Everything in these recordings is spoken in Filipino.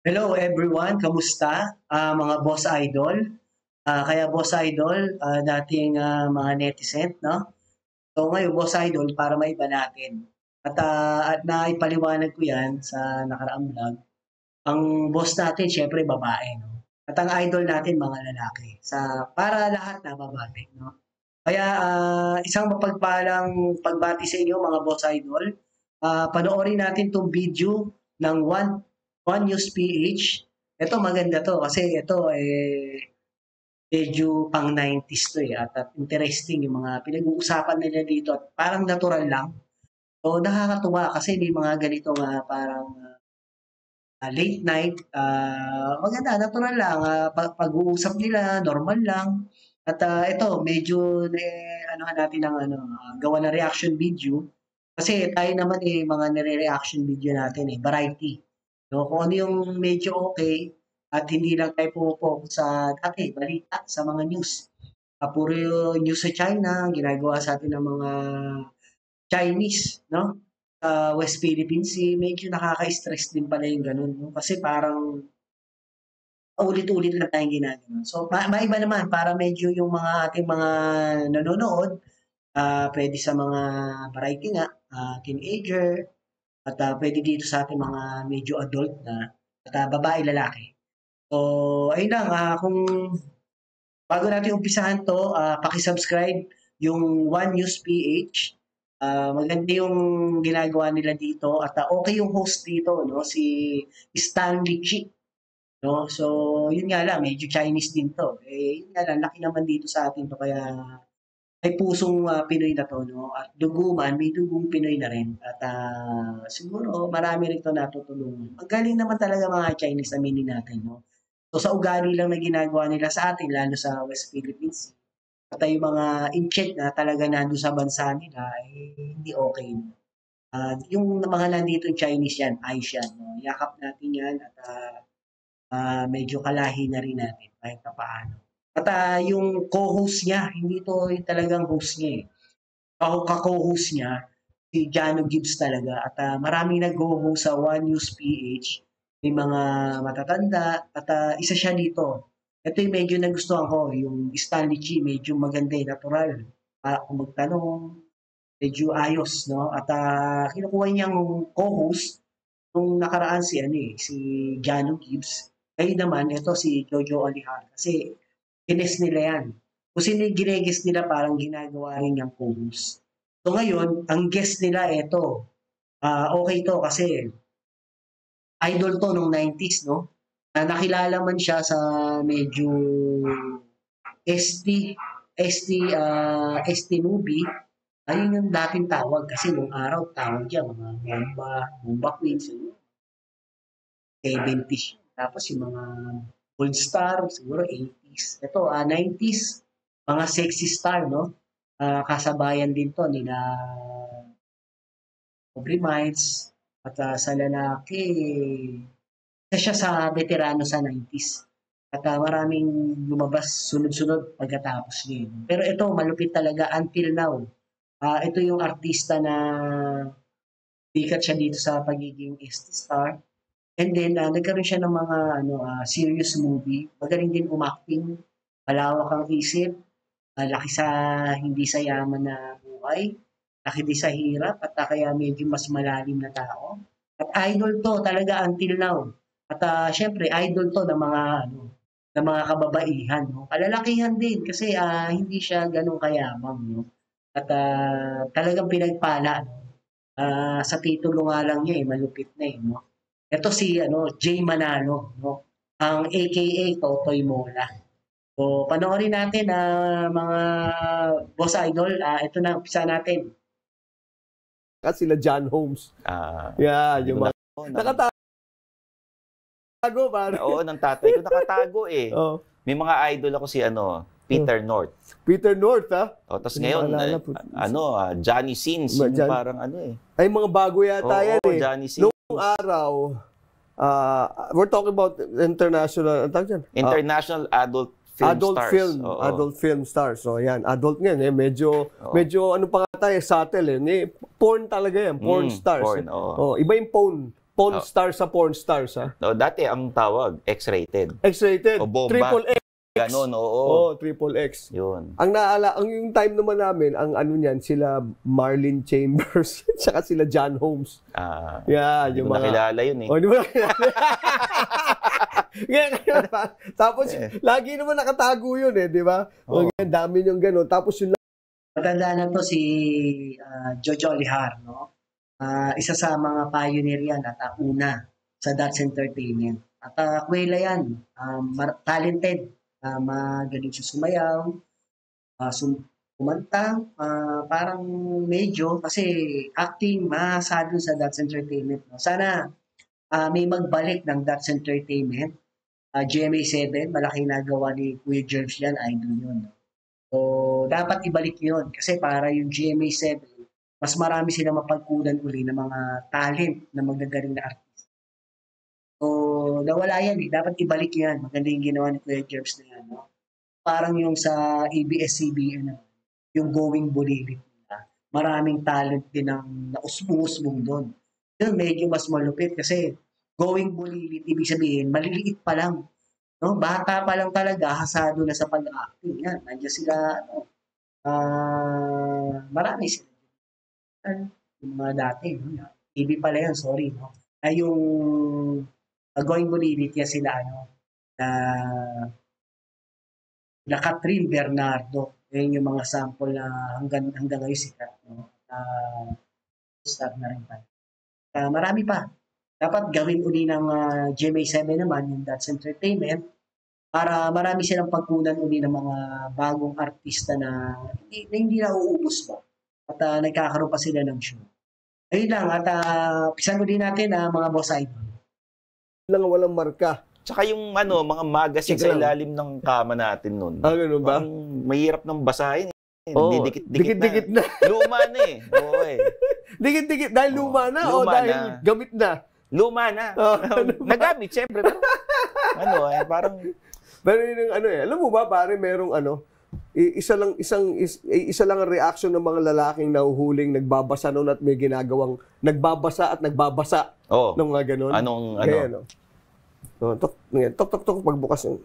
Hello everyone, kamusta? Mga boss idol. Kaya boss idol, dating mga netizen, no? So ngayon boss idol, para maiba natin. At naipaliwanag ko yan sa nakaraang vlog. Ang boss natin, syempre babae, no? At ang idol natin, mga lalaki. Para lahat na babati, no? Kaya isang mapagpalang pagbati sa inyo mga boss idol. Panoorin natin tong video ng One News PH. Ito maganda to kasi ito medyo pang 90s to at interesting yung mga pinag-uusapan nila dito at parang natural lang. So nakakatuwa kasi may mga ganito nga parang late night, maganda, natural lang, pag-uusap nila, normal lang. At ito, medyo ano natin ng gawa na reaction video. Kasi tayo naman mga nire-reaction video natin variety. No? Kung ano yung medyo okay at hindi lang tayo pumufocus sa dati, balita, sa mga news. Puro news sa China, ginagawa sa atin ng mga Chinese, no? Sa West Philippine Sea, medyo nakaka-stress din pala yung ganun. No? Kasi parang ulit-ulit lang tayong ginagawa. So, maiba naman para medyo yung mga ating mga nanonood, pwede sa mga variety nga, teenager, at pwede dito sa ating mga medyo adult na, at babae, lalaki. So, ayun lang, kung bago natin umpisahan to, paki-subscribe yung One News PH. Maganda yung ginagawa nila dito at okay yung host dito, no, si Stanley Chi, no. So, yun nga lang, medyo Chinese din to. Yun nga lang, laki naman dito sa atin to kaya may pusong Pinoy na to, no. At dugo man, may dugong Pinoy na rin. At siguro marami rin to natutulungan. Ang galing naman talaga mga Chinese, aminin natin, no. So sa ugali lang na ginagawa nila sa atin, lalo sa West Philippines, at yung mga in-check na talaga nandun sa bansa nila, hindi okay. Yung mga nandito Chinese yan, ayos yan. No? Yakap natin yan at medyo kalahi na rin natin kahit pa paano. At yung co-host niya, hindi to yung talagang host niya eh. Ka-co-host niya, si Jano Gibbs talaga. At maraming nag-ho-host sa One News PH. May mga matatanda at isa siya dito. Ito yung medyo nagustuhan ko, yung Stanley Chi, medyo maganda natural. Kung magtanong, medyo ayos, no? At kinukuha niyang co-host nung nakaraan si Jano Gibbs. Ngayon naman, ito si Jojo Alihar. Kasi gines nila yan. Kung sino yung ginegis nila, parang ginagawa rin yung co-host. So ngayon, ang guest nila ito. Okay to kasi idol to nung 90s, no? Nakilala man siya sa medyo ST, ST movie. Ayun yung dating tawag kasi nung araw tawag niya mga bomba queens, 70s. Tapos yung mga gold star, siguro 80s. Ito, 90s, mga sexy star, no? Kasabayan din to nila Aubrey Miles. At sa lalaki, isa siya sa veterano sa 90s. At maraming lumabas sunod-sunod pagkatapos niya. Pero ito, malupit talaga until now. Ito yung artista na sikat siya dito sa pagiging star. And then, nagkaroon siya ng mga serious movie. Magaling din umacting. Malawak ang isip. Laki sa hindi sa yaman na buhay. Laki din sa hirap. At kaya medyo mas malalim na tao. At idol to talaga until now. At syempre, idol to ng mga kababaihan. No? Kalalakihan din kasi hindi siya ganun kayamang. No? At talagang pinagpala. No? Sa titulo nga lang niya, malupit na no? Ito si Jay Manalo, no? Ang AKA Totoy Mola. So, panoorin natin mga boss idol. Ito na, umpisa natin. At sila John Holmes. Yung mga nakatago ba? Oo, ng tatay ko nakatago eh. Oh. May mga idol ako si Peter North. Peter North, ha? Tapos ngayon, Johnny Sins. Parang Ay, mga bago yata yan eh. Johnny Sins. Noong araw, we're talking about international, international adult film stars. Adult film stars. So yan, adult ngayon medyo ano pa nga tayo, subtle porn talaga yan, porn stars. Porn, iba yung porn. Pawn stars sa porn stars, ha? No, dati ang tawag, X-rated. X-rated. O bomba. Triple X. Ganon, oo. Oh, Triple X. Yun. Ang yung time naman namin, ang ano niyan, sila Marlene Chambers, saka sila John Holmes. Hindi yung ko nakilala yun eh. Oh, di mo nakilala. Tapos, lagi naman nakatago yun eh, di ba? Ang dami yung gano'n. Tapos yung matanda na to si Jojo Lihar, no? Isa sa mga pioneer yan at una sa Dats Entertainment. At kwela yan, talented. Magaling siya sumayaw, kumanta, parang medyo, kasi acting, mahasado sa Dats Entertainment. No? Sana may magbalik ng Dats Entertainment. GMA7, malaki nagawa ni Kuya Jervs yan, idol yun. No? So, dapat ibalik yun. Kasi para yung GMA7, mas marami sila mapagkunan uli ng mga talent na magagaling na artist. So, nawala yan eh. Dapat ibalik yan. Maganda yung ginawa ni Kuya Jervs na yan. No? Parang yung sa ABS-CBN, yung Going Bulilit nila. Maraming talent din ang nausbong-usbong doon. Yun, medyo mas malupit kasi Going Bulilit, ibig sabihin, maliliit pa lang. No? Bata pa lang talaga, hasado na sa pag-acting. Yan, nandiyan sila, marami sila. Yung mga dati, no? TV pala yan, sorry. No? Ay yung Going Bulilit yan sila, na Catherine Bernardo. Yan yung mga sample na hanggang ngayon sikat. No? Start na rin pa. Marami pa. Dapat gawin uli ng GMA7 naman, yung Dats Entertainment, para marami silang pagkunan uli ng mga bagong artista na hindi nauubos ba. At nagkakaroon pa sila ng show. Ayun lang, at pisan uli natin mga boss idol. Lang walang marka. Tsaka yung mga magazine sa ilalim ng kama natin nun. Ganun ba? Mahirap nang basahin eh. Dikit-dikit na. Luma na eh. Oo eh. Dikit-dikit. Dahil luma na o dahil gamit na? Luma na. Nagamit, syempre. Pero, parang... Pero yun alam mo ba, pare, merong isa lang ang reaction ng mga lalaking nahuhuling nagbabasa noon at may ginagawang nagbabasa at nagbabasa. Nung mga ganun. Ano? Tok pagbukas yun.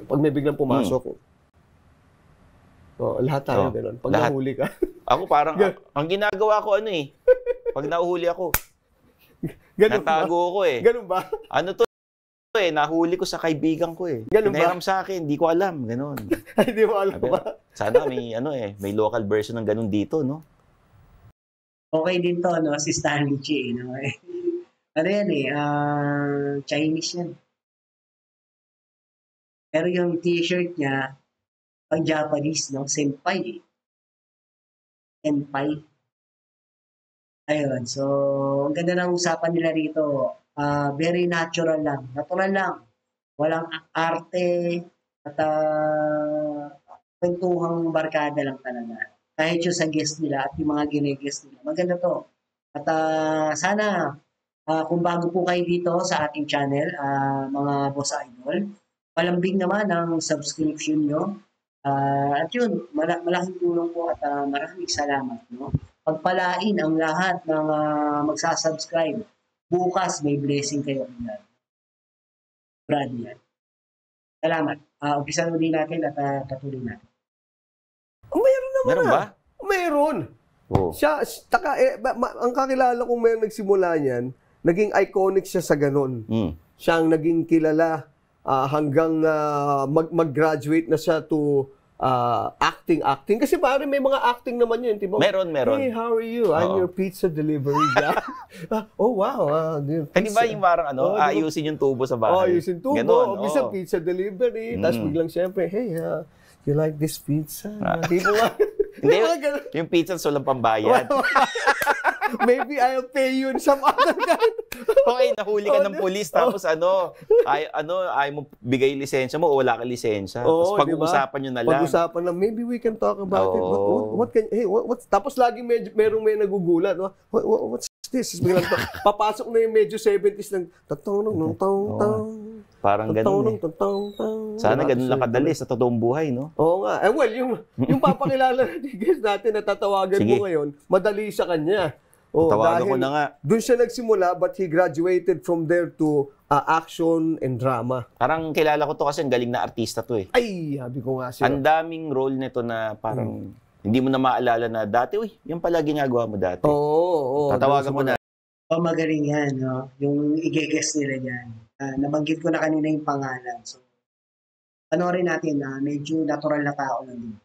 Pag may biglang pumasok. Lahat tayo ganun. Pag nahuli ka. Ako parang, ang ginagawa ko pag nahuhuli ako, natago ko eh. Ganun ba? Nahuli ko sa kaibigan ko eh. Pinahiram sa akin, hindi ko alam, ganun. Hindi mo alam ba? Sana may may local version ng ganun dito, no? Okay din to, no? Si Stanley Chi, no? Chinese yan. Pero yung t-shirt niya, pang Japanese, no? Senpai. Senpai. Ayun, so, ang ganda ng usapan nila rito. Very natural lang. Natural lang. Walang arte at kwentuhang barkada lang talaga. Kahit yung sa guest nila at yung mga gine-guest nila. Maganda to. At sana, kung bago po kayo dito sa ating channel, mga boss idol, palambing naman ang subscription nyo. At yun, malaking tulong po at maraming salamat. No? Pagpalain ang lahat ng magsasubscribe. Bukas may blessing kayo. Brad yan. Salamat. Umpisan mo din natin at patuloy natin. Mayroon naman. Meron ba? Mayroon. Siya, ang kakilala kong mayroon nagsimula niyan, naging iconic siya sa ganun. Siya ang naging kilala hanggang mag-graduate na siya to acting. Kasi pare may mga acting naman yun. Tipo, meron. Hey, how are you? I'm your pizza delivery guy. Oh, wow. Di ba yung parang ayusin yung tubo sa bahay? Ayusin tubo. Ganun, minsan pizza delivery. Tapos biglang siyempre, hey, you like this pizza? Tipo nga. Hindi, yung pizza so lang pambayad. Maybe I'll pay you in some other kind. Okay, nahuli ka ng pulis tapos ay mo bigay lisensya mo o wala ka lisensya. Tapos pag-uusapan nyo na lang. Pag-usapan lang, maybe we can talk about it. Tapos laging merong may nagugulat. What's this? Biglang papasok na yung medyo 70s ng parang ganun Sana ganun lang kadali sa totoong buhay, no? Oo nga. Well, yung papakilala natin natin na tatawagan mo ngayon, madali sa kanya. Tawagan ko na nga. Doon siya nagsimula, but he graduated from there to action and drama. Parang kilala ko to kasi ang galing na artista to eh. Ay, sabi ko nga siya. Ang daming role nito na parang hindi mo na maalala na dati, yung pala ginagawa mo dati. Oo. Tatawagan ko na. Magaling yan, no? Yung i-guess nila yan. Nabanggit ko na kanina yung pangalan. So, panoorin natin na medyo natural na tao lang din.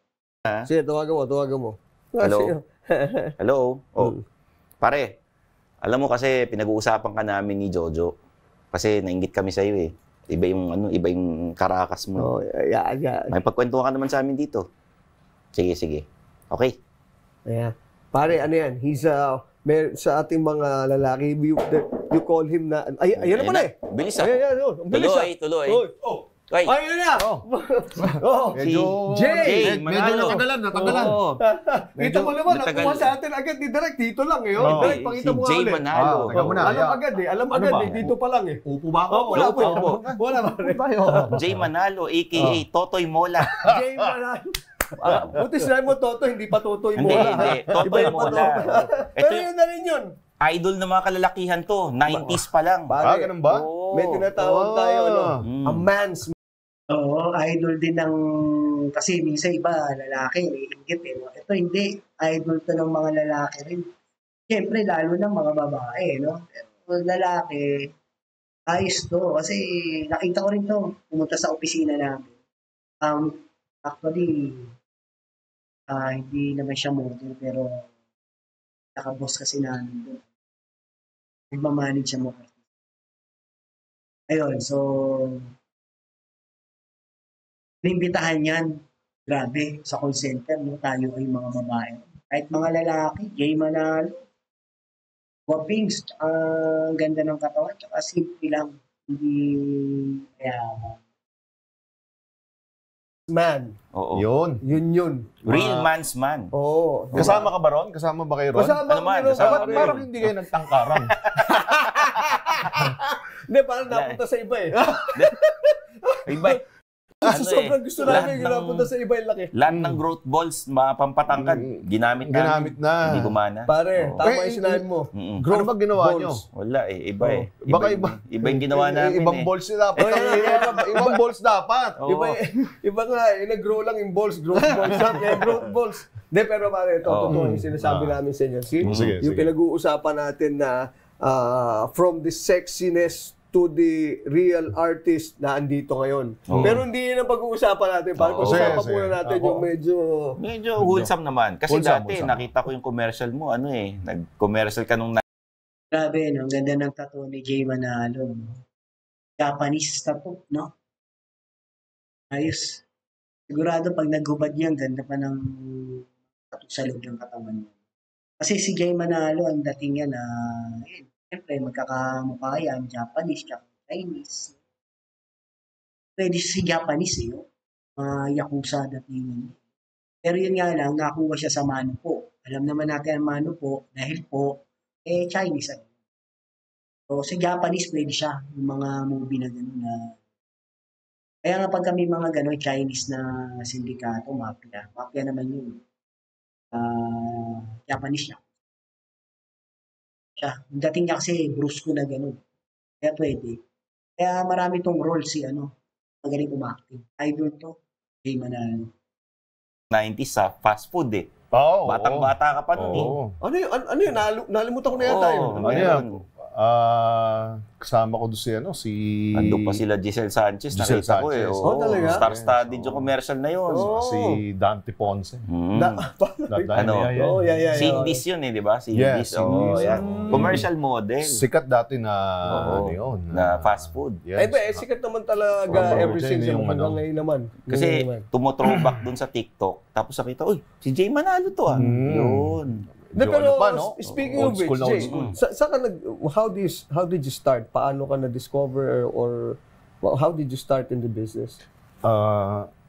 Sige, tawagan mo. Hello? Hello? Pare, alam mo kasi pinag-uusapan ka namin ni Jojo. Kasi nainggit kami sa iyo eh. Iba yung karakas mo. May pagkwentuhan ka naman sa amin dito. Sige. Okay. Yeah. Pare, ano yan? He's sa ating mga lalaki, you call him na... Ayan na pala eh. Bilis ah. Tuloy. Ayun na! Medyo Jay! Manalo. Natagalan. Kita mo naman, nakuha sa atin agad ni Direk. Dito lang eh. Direk, pakita mo nga Jay ulit. Manalo. Alam agad eh. Dito pa lang eh. Upo ba ako? Wala pa rin. Jay Manalo, a.k.a. Totoy Mola. Jay Manalo. Buti sila mo, Toto, hindi pa Totoy Mola. Hindi. Totoy Mola. Pero yun na rin yun. Idol ng mga kalalakihan to. 90s pa lang. Ganun ba? May tinatawag tayo, a man's man. Oo, idol din ng... Kasi minsan iba, lalaki, iingit eh. No? Ito hindi. Idol to ng mga lalaki rin. Siyempre, lalo ng mga babae, no? Pero lalaki, ayos to. Kasi nakita ko rin to. Pumunta sa opisina namin. Actually, hindi naman siya model, pero naka-boss kasi namin doon. Nagmamanage siya mo. Ayun, so... Inimbitahan yan, grabe, sa call center, no? Tayo ay mga babae. Kahit mga lalaki, Jay Manalo, wapings, ang ganda ng katawan, tsaka simple lang, hindi mayaman. Man. Oo. Yun. Real man's man. Oo. Kasama ka ba ron? Kasama ba kayo ron? Kasama. Parang hindi kayo nagtangkaran. Hindi, parang napunta sa iba eh. Iba. Sobrang gusto namin napunta sa iba yung laki. Lahat ng growth balls, mapampatangkad, ginamit na. Hindi gumana. Pare, tama yung sinabi mo. Ano ba ginawa nyo? Wala eh, iba eh. Baka iba yung ginawa namin ibang balls na dapat. Ibang balls dapat. Iba nga, nag-grow lang yung balls. Growth balls. Hindi, pero pare, totoo yung sinasabi namin sa inyo. Yung pinag-uusapan natin na from the sexiness to the real artist na andito ngayon. Pero hindi yun ang pag-uusapan natin. Pag-uusapan muna natin yung medyo wholesome naman. Kasi dati, nakita ko yung commercial mo, nag-commercial ka nung... Grabe, no? Ang ganda ng tattoo ni Jay Manalo. No? Japanese tattoo, no? Ayos. Sigurado pag naghubad yan, ganda pa ng tattoo sa loob ng katawan mo. Kasi si Jay Manalo, ang dating yan siyempre, magkakamukha yan, Japanese, Chinese. Pwede si Japanese Yakuza dating. Pero yun nga lang, nakuha siya sa Mano Po. Alam naman natin ang Mano Po, dahil po, Chinese. So, sa Japanese, pwede siya. Yung mga movie na gano'n na. Kaya nga pag kami mga gano'n, Chinese na sindikato, mafia. Mafia naman yun. Japanese siya. Yung dating niya kasi brusco na gano'n. Kaya pwede. Kaya marami tong role magaling umacting. Idol to, Jay Manalo. 90s sa fast food eh. Batang-bata ka pa nun eh. Ano yun? Nalimutan ko na yata yun. Ano yan? Kasama ko doon si... Ando pa sila Giselle Sanchez. Nakita ko eh. Talaga? Star-studded yung commercial na yun. Si Dante Ponce. Sindis yun eh, di ba? Sindis. Commercial model. Sikat dati na na fast food. Sikat naman talaga ever since hanggang ngayon naman. Kasi tumo-throwback dun sa TikTok. Tapos nakita, si Jay Manalo to Yun. Pero speaking of which, Jay, how did you start? Paano ka na-discover or how did you start in the business?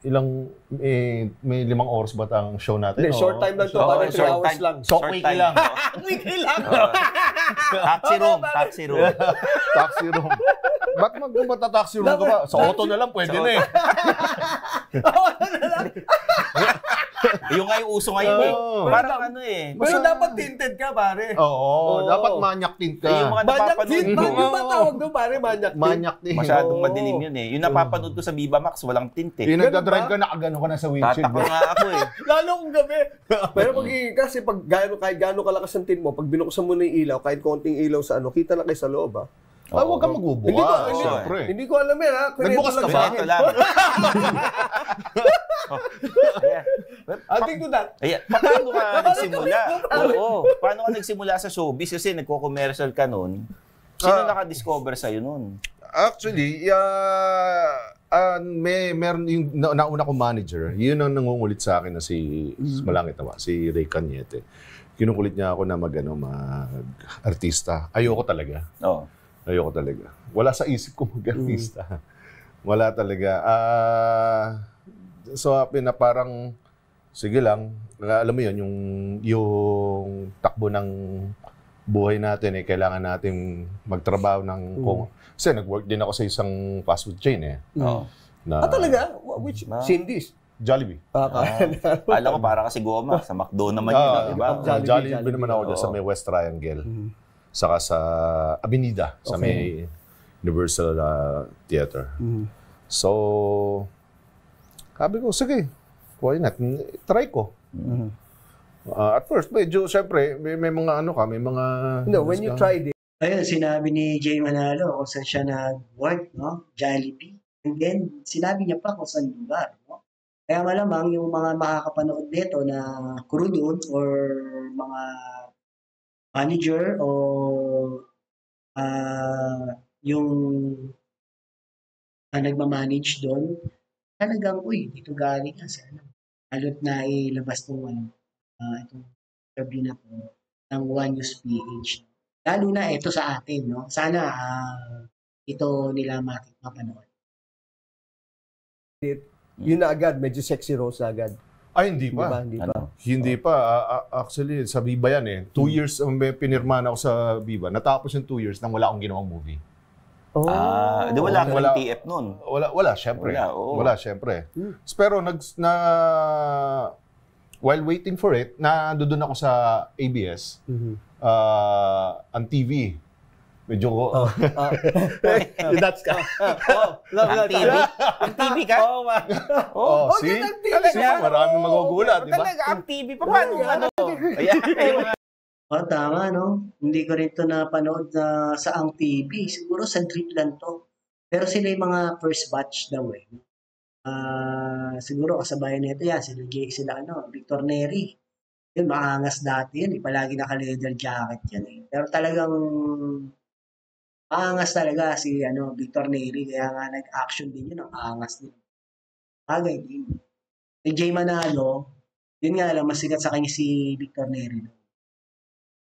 May 5 oras ba ang show natin? Short time lang to, parang 3 hours lang. Weekly lang. Weekly lang. Taxi room. Ba't magmata-taxi room ka ba? Sa auto na lang, pwede na eh. Yung nga yung uso ngayon eh. Parang ano eh. Pero dapat tinted ka, pare. Oo, dapat manyak tint ka. Yung mga Manyak napapanood tint. ko. Yung ba tawag doon, pare? Manyak tint. Manyak tint. Masyadong madilim yun eh. Yung napapanood ko sa Viva Max, walang tint eh. Yung nagdadrive ka, nakagano ka na sa windshield. Tatakbo nga ako eh. Lalo kung gabi. Pero kasi pag kahit gaano kalakas ang tint mo, pag binuksan mo na yung ilaw, kahit konting ilaw sa ano, kita na kayo sa loob, ha? Ay, huwag kang magbubukas. Hindi ko alam yan, ha? Nagbukas ka ba? Ito lang. I'll think to that. Paano ka nagsimula? Oo. Paano ka nagsimula sa showbiz? Kasi nagko-commercial ka nun. Sino naka-discover sa'yo nun? Actually, meron yung nauna kong manager. Yun ang nangungulit sa akin na si Malangit naman, si Ray Cañete. Kinukulit niya ako na mag-artista. Ayoko talaga. Oo. Ayoko talaga. Wala sa isip ko mag-artista. Wala talaga. So, na parang, sige lang, alam mo yun, yung takbo ng buhay natin, kailangan natin magtrabaho ng... Kasi nag-work din ako sa isang fast food chain eh. Talaga? Which? Cindy's? Jollibee. Alam ko para kasi goma. Sa McDo naman yun. Diba? Jollibee naman ako dyan sa may West Triangle. Saka sa Avenida, sa may Universal Theater. So, sabi ko, sige, why not? Try ko. At first, medyo, syempre, may mga ano ka, may mga... No, when you tried it. Ayun, sinabi ni Jay Manalo kung saan siya nag-work, no? Jollibee. And then, sinabi niya pa kung saan lugar, no? Kaya malamang yung mga makakapanood nito na crew doon or mga manager o yung nagmamanage doon, talagang, dito galing nga sa ano. Alot na ilabas itong itong interview na po ng One News PH. Lalo na ito sa atin, no? Sana ito nila mapanood. Yun na agad, medyo sexy rose agad. Ay, hindi pa. Hindi pa. Actually, sa Viva yan eh. 2 years, pinirmahan ako sa Viva. Natapos yung 2 years nang wala akong ginawang movie. Di wala ka ng TF nun? Wala, syempre. Wala, syempre. Pero while waiting for it, doon ako sa ABS, ang TV. Medyo ko. That's ka. Ang TV? Ang TV ka? See? Maraming magugulat, di ba? Talaga, ang TV. Paano ano? Tama, no? Hindi ko rin ito napanood sa ang TV. Siguro sa drip lang to. Pero sila yung mga first batch daw eh. Siguro kasabayan nito yan. Sila Victor Neri. Yun, maangas dati yun. Palagi naka-leather jacket yan eh. Pero talagang maangas talaga si Victor Neri. Kaya nga nag-action din yun. Ang angas din. Bagay din. Si Jay Manalo, yun nga lang, masigat sa kanya si Victor Neri.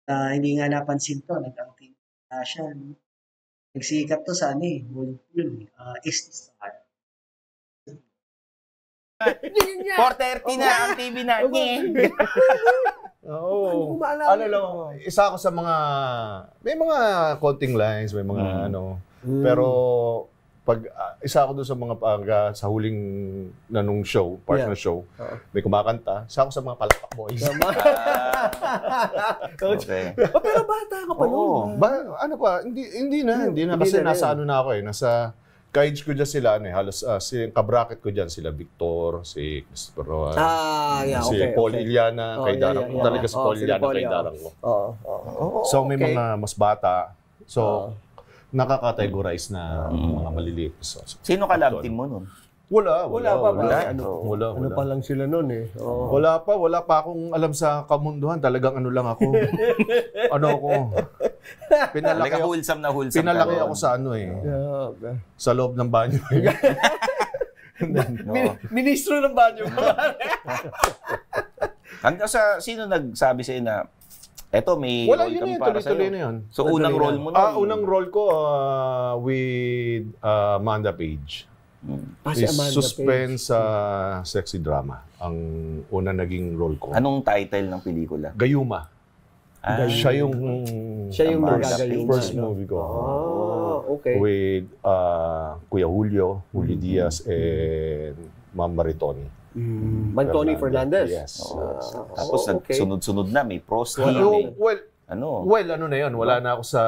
Hindi nga napansin to. Nag-acting siya. Nagsikat to sa East Star. 4:30 na ang TV na. Oo. Isa ako sa mga, may mga konting lines, may mga pero pag isa ako doon sa mga sa huling nung show, part na show, may kumakanta, isa ako sa mga Palakpak Boys. Okay. Pero bata ka pa noon. Hindi na kasi nasa na ako eh, nasa ka-age ko dyan sila, halos kabracket ko dyan sila Victor, si Christopher Rowan, si Paul Iliana, kay Darang ko. Talaga si Paul Iliana kay Darang ko. So may mga mas bata. So nakakategorize na mga maliliit. Sino ka love team mo nun? Wala pa. Ano pa lang sila noon eh. Wala pa akong alam sa kamunduhan. Talagang ano lang ako. Pinalaki ako sa sa loob ng banyo. Ministro ng banyo. Hanggang sa, sino nagsabi sa'yo na, eto may wala, role yun kami yun, para sa'yo? tuloy na yun. So, unang role mo nun? Unang role ko with Amanda Page. Suspense sexy drama. Ang unang naging role ko. Anong title ng pelikula? Gayuma. Siya yung first movie ko. Okay. With Kuya Julio Diaz, and Ma'am Maritoni. Mantonio Fernandez. Yes. Tapos sunod-sunod na, may Prosty. Ano na yun, wala na ako sa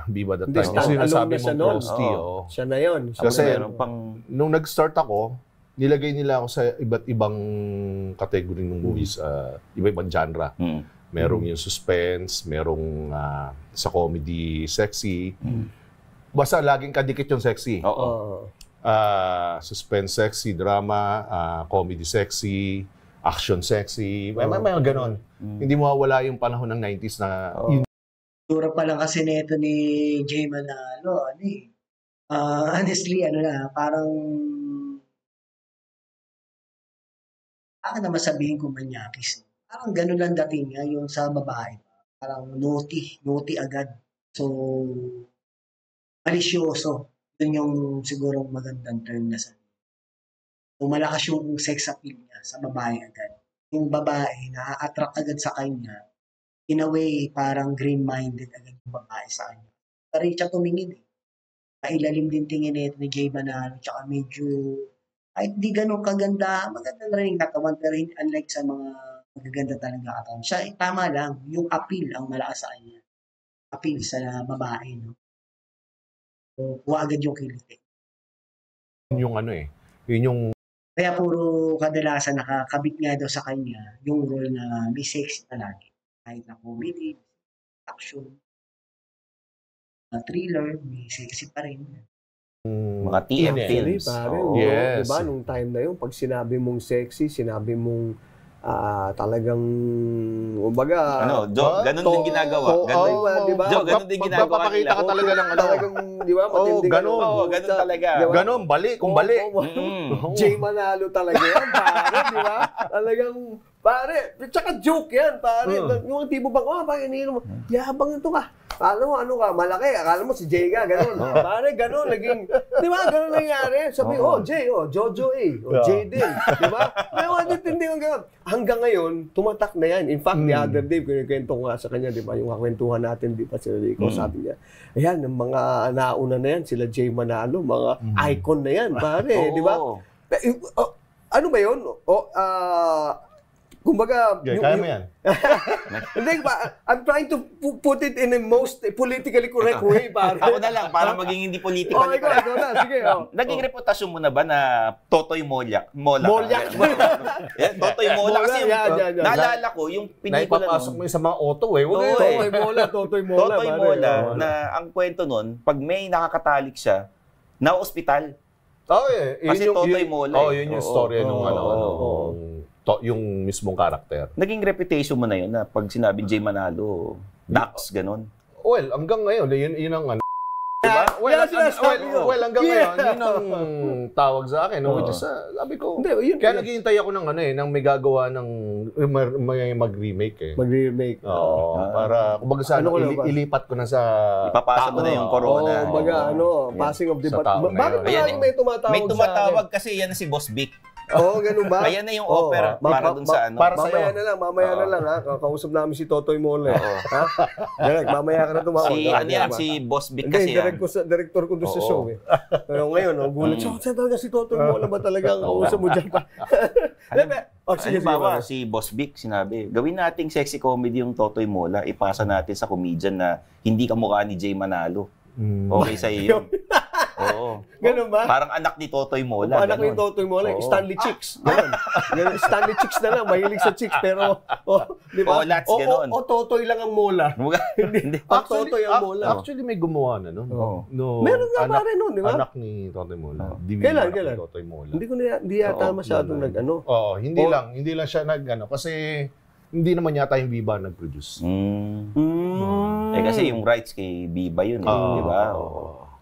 Viva that time. Kasi nasabi mong Prosty. Siya na yun. Kasi nung nag-start ako, nilagay nila ako sa iba't ibang category ng movies, iba-ibang genre. Merong yung suspense, merong sa comedy, sexy. Basta laging kadikit yung sexy. Suspense sexy, drama, comedy sexy, action sexy. May mga ganon. Hindi mawawala yung panahon ng 90s na... Tura pa lang kasi nito ni Jay Manalo. Honestly, parang... Baka naman sabihin ko manyakis. Parang ganun lang dating niya, yung sa babae. Parang naughty agad. So, malisyoso. Yun yung siguro magandang term na sa. So, malakas yung sex appeal niya sa babae agad. Yung babae, na-attract agad sa kanya. In a way, parang green-minded agad yung babae sa kanya. Pero siya tumingin eh. Mailalim din tingin nito ni Jay Manalo. Tsaka medyo, kahit di ganun kaganda, maganda na rin yung katawan. Pero unlike sa mga magaganda talaga katawan. Siya, tama lang. Yung appeal ang malakas sa kanya. Appeal sa babae, no? So, kuha agad yung kiliti. Yung yun yung... Kaya puro kadalasan nakakabit nga daw sa kanya yung role na may sexy palagi. Kahit na comedy, action, thriller, may sexy pa rin. Mga TF films. Yes. Diba, nung time na yun, pag sinabi mong sexy, sinabi mong talagang, kumbaga... ganun din ginagawa. Diba? Ganun din ginagawa. Papakita ka talaga ng talagang, di ba? Ganun. Ganun talaga. Ganun, bali. Jay Manalo talaga yan, pare, di ba? Talagang, pare, tsaka joke yan, pare. Yung tipo bang, pare, ininom mo, yabang ito ka. Akala mo, malaki. Akala mo si Jay ka, ganun. Pare, ganun, naging, di ba, ganun nangyari. Sabi, Jay, Jojo Jay din. Di ba? May hindi kang ganun. Hanggang ngayon, tumatak na yan. In fact, the other day, kinikwento ko nga sa kanya, di ba, yung kakwentuhan natin, di ba, si Rico, sabi niya, ayan, yung mga nauna na yan, sila Jay Manalo, mga icon na yan, pare, di ba? Ano ba yun? Kumbaga... kaya mo yan. Hindi ba? I'm trying to put it in the most politically correct way, pare. Ako na lang, para maging hindi politically correct. Ikaw na. Sige, Naging reputasyon mo na ba na Totoy Mola? Totoy Mola. Kasi naalala ko, yung pelikula nun. Naipapasok mo sa mga auto Totoy Mola. Na ang kwento nun, pag may nakakatalik siya, na-ospital. Kasi Totoy Mola. Yun yung story nung yung mismong karakter. Naging reputation mo na yun na pag sinabing Jay Manalo, Dax, ganon. Well, hanggang ngayon, yun ang diba? Hanggang ngayon, yun ang tawag sa akin. Which is, sabi ko, kaya naghihintay ako ng may gagawa ng, may mag-remake Mag-remake. Para, kumbaga sana, ilipat ko na sa... Ipapasa mo na yung corona. Passing of the... Bakit may tumatawag may tumatawag kasi yan si Boss Vic. Ganun ba? Ayan na yung opera para dun sa Para mamaya na lang, ha? Kakausap namin si Totoy Mola. Direk, mamaya ka na tumawag. Si Boss Vic kasi yan. Director ko doon sa show eh. Pero ngayon, gulat siya. Saan talaga si Totoy Mola ba talagang kausap mo dyan pa? Halimbawa, si Boss Vic sinabi, gawin nating sexy comedy yung Totoy Mola, ipasa natin sa comedian na hindi kamukha ni Jay Manalo. Okay sa'yo yun. Ganun ba? Parang anak ni Totoy Mola. Anak ni Totoy Mola, Stanley Chicks. Ganun. Stanley Chicks na lang, mahilig sa chicks, pero, di ba? Lots ganun. Totoy lang ang Mola. Hindi. Totoy ang Mola. Actually, may gumawa na, no? Meron nga pare nun, di ba? Anak ni Totoy Mola. Kailan? Totoy Mola. Hindi yata masyadong nag-ano. Hindi lang siya nag-ano. Kasi, hindi naman yata yung Viva nag-produce. Kasi yung rights kay Viva yun, di ba?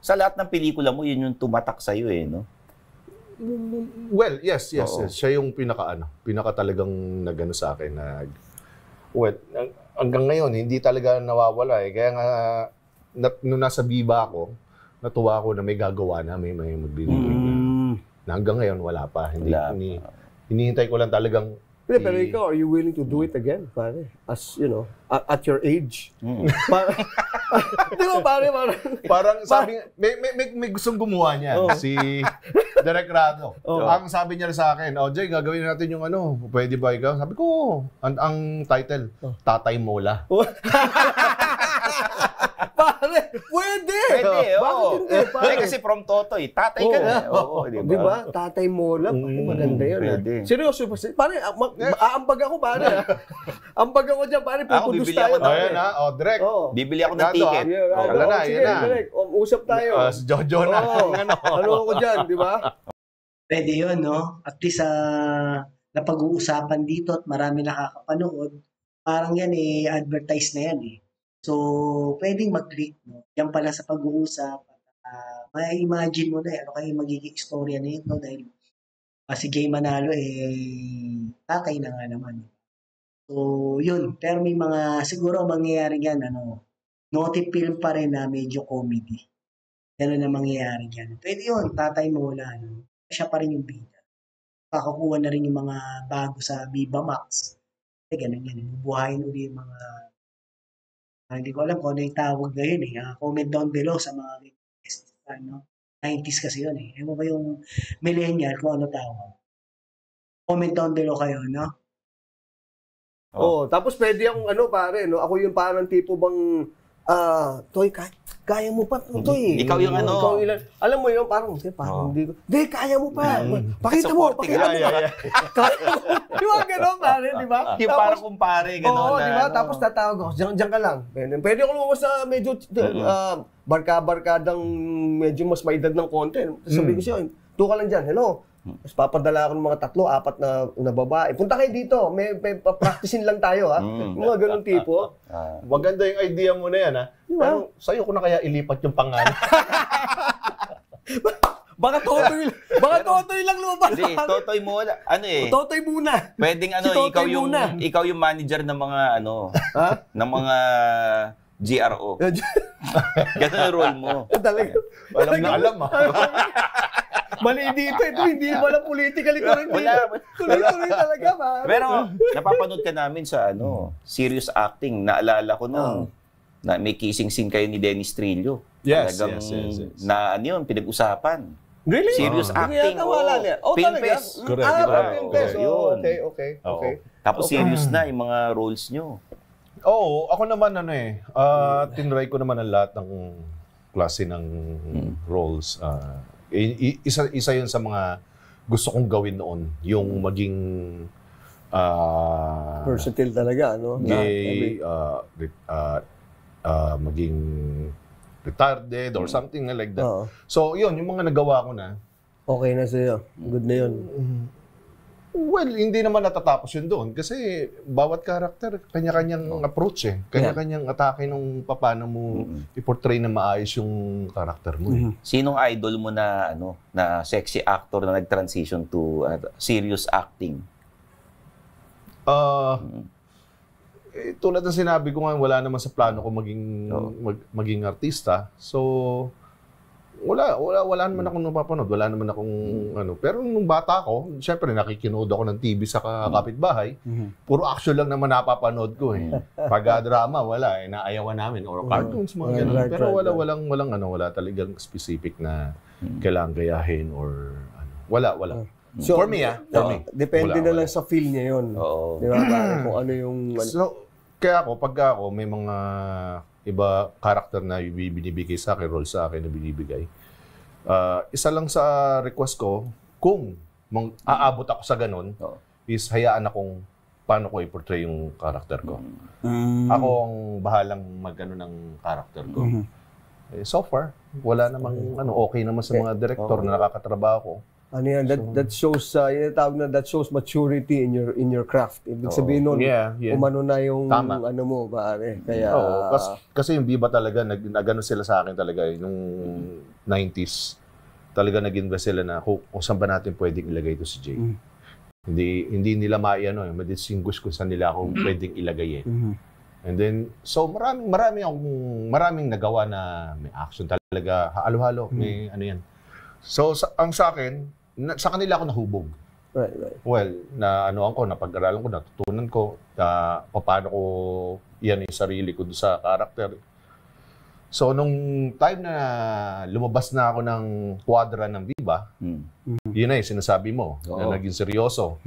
Sa lahat ng pelikula mo, yun yung tumatak sa'yo no? Well, yes. Siya yung pinaka talagang nagano sa akin. Hanggang ngayon, hindi talaga nawawala Kaya nga, nung nasa Viva ako, natuwa ako na may gagawa na, may magbibigay na. Hanggang ngayon, wala pa. Hinihintay ko lang talagang Pero ikaw, are you willing to do it again, pare? As, you know, at your age? Di ba, pare? Parang sabi, may gustong gumawa niya. Si Direk Rado. Ang sabi niya sa akin, Jay, gagawin natin yung ano, pwede ba ikaw? Sabi ko, ang title, Tatay Mola. Pare, pwede! Bakit hindi? Pare, kasi from Totoy, tatay ka na. Di ba? Tatay Mola. Maganda yun. Seryoso pa. Pare, aambag ako, pare. Ambag ako dyan, pare. Pupundos tayo. Ayan ha, Direk. Bibili ako ng ticket. Wala na, yan na. Direk, usap tayo. Si Jojo na. Ano ako dyan, di ba? Pwede yun, no? At least napag-uusapan dito at marami nakakapanood. Parang yan advertise na yan So, pwedeng mag-click, no? Yan pala sa pag-uusap. May-imagine mo na ano kayo magiging istorya na ito dahil si Jay Manalo tatay na nga naman. So, yun. Pero may siguro mangyayari yan, naughty film pa rin na medyo comedy. Ganun na mangyayari yan. Pwede yun, tatay mo wala. Siya pa rin yung bida. Pakakuha na rin yung mga bago sa Viva Max. Ganun yan. Bubuhayin ulit yung mga hindi ko alam kung ano yung tawag na yun comment down below sa mga 90s kasi yun Ewan ba yung millennial kung ano tawag. Comment down below kayo, no? Tapos pwede akong pare, no? Ako yung parang tipo bang Toy, kaya mo pa, Toy. Ikaw yung alam mo yun, parang hindi ko. Di, kaya mo pa. Pakita mo. Kaya mo. Di ba gano'n, pare, di ba? Yung parang kumpare, gano'n di ba? Tapos tatawag ako, diyan ka lang. Pwede ako lumabas sa medyo barka-barkadang medyo mas maedad ng konti. Sabi ko siya, ka lang dyan, hello. Tapos papadala ako ng mga 3, 4 na babae. Punta kayo dito, may practicein lang tayo, ha? Yung mga ganun tipo. Maganda yung idea mo na yan, ha? Parang sa'yo ko na kaya ilipat yung pangalan. Baka Totoy lang lumabas. Hindi, Totoy mo, Totoy muna. Pwedeng ikaw yung manager ng mga ng mga GRO. Ganun ang role mo. Talaga. Alam na alam, ha? Mali dito. Ito hindi wala politically correct. Tuloy-tuloy talaga, ba? Pero napapanood ka namin sa serious acting. Naalala ko na may kissing scene kayo ni Dennis Trillo. Yes. Na pinag-usapan. Really? Serious acting. Film fest. Correct. Film fest. Okay. Tapos serious na yung mga roles nyo. Ako naman tinry ko naman ang lahat ng klase ng roles. Isa yun sa mga gusto kong gawin noon, yung maging versatile talaga, no? Maging retarded or something like that. So, yun, yung mga nagawa ko na. Okay na sa'yo. Good na yun. Well, hindi naman natatapos yun doon kasi bawat karakter, kanya-kanyang approach Kanya-kanyang atake nung paano mo i-portray na maayos yung karakter mo. Sinong idol mo na na sexy actor na nag-transition to serious acting? Tulad ng sinabi ko nga, wala naman sa plano ko maging artista. So, wala naman akong napapanood. Wala naman akong Pero nung bata ako, syempre nakikinood ako ng TV sa kapitbahay. Puro action lang naman napapanood ko Pag-drama, wala naayawan namin or cartoons mga ganun. Pero wala talagang specific na kailangan gayahin or Wala. So, for me, depende na lang sa feel niya yun. Di ba? Kung ano yung... So, kaya pag ako, may mga iba karakter na binibigay sa akin, role sa akin na binibigay. Isa lang sa request ko, kung aabot ako sa ganun, is hayaan akong paano ko i-portray yung karakter ko. Ako ang bahalang mag-ano ng karakter ko. So far, wala namang okay naman sa mga director na nakakatrabaho ko. That shows that shows maturity in your craft. Ibig sabihin nun, umano na yung mo, pare. Kaya kasi yung Viva talaga nagano sila sa akin talaga nung 90s. Talaga nag-invest sila na kung saan ba natin pwedeng ilagay ito si Jay. Hindi nila ma-distinguish kung saan nila ako pwedeng ilagay And then maraming nagawa na may action talaga, halo-halo, may yan. So ang sa akin, sa kanila ako nahubog. Right. Well, napag-aralan ko, natutunan ko na paano ko yan yung sarili ko sa karakter. So, nung time na lumabas na ako ng kwadra ng Viva, yun na yung sinasabi mo, na naging seryoso.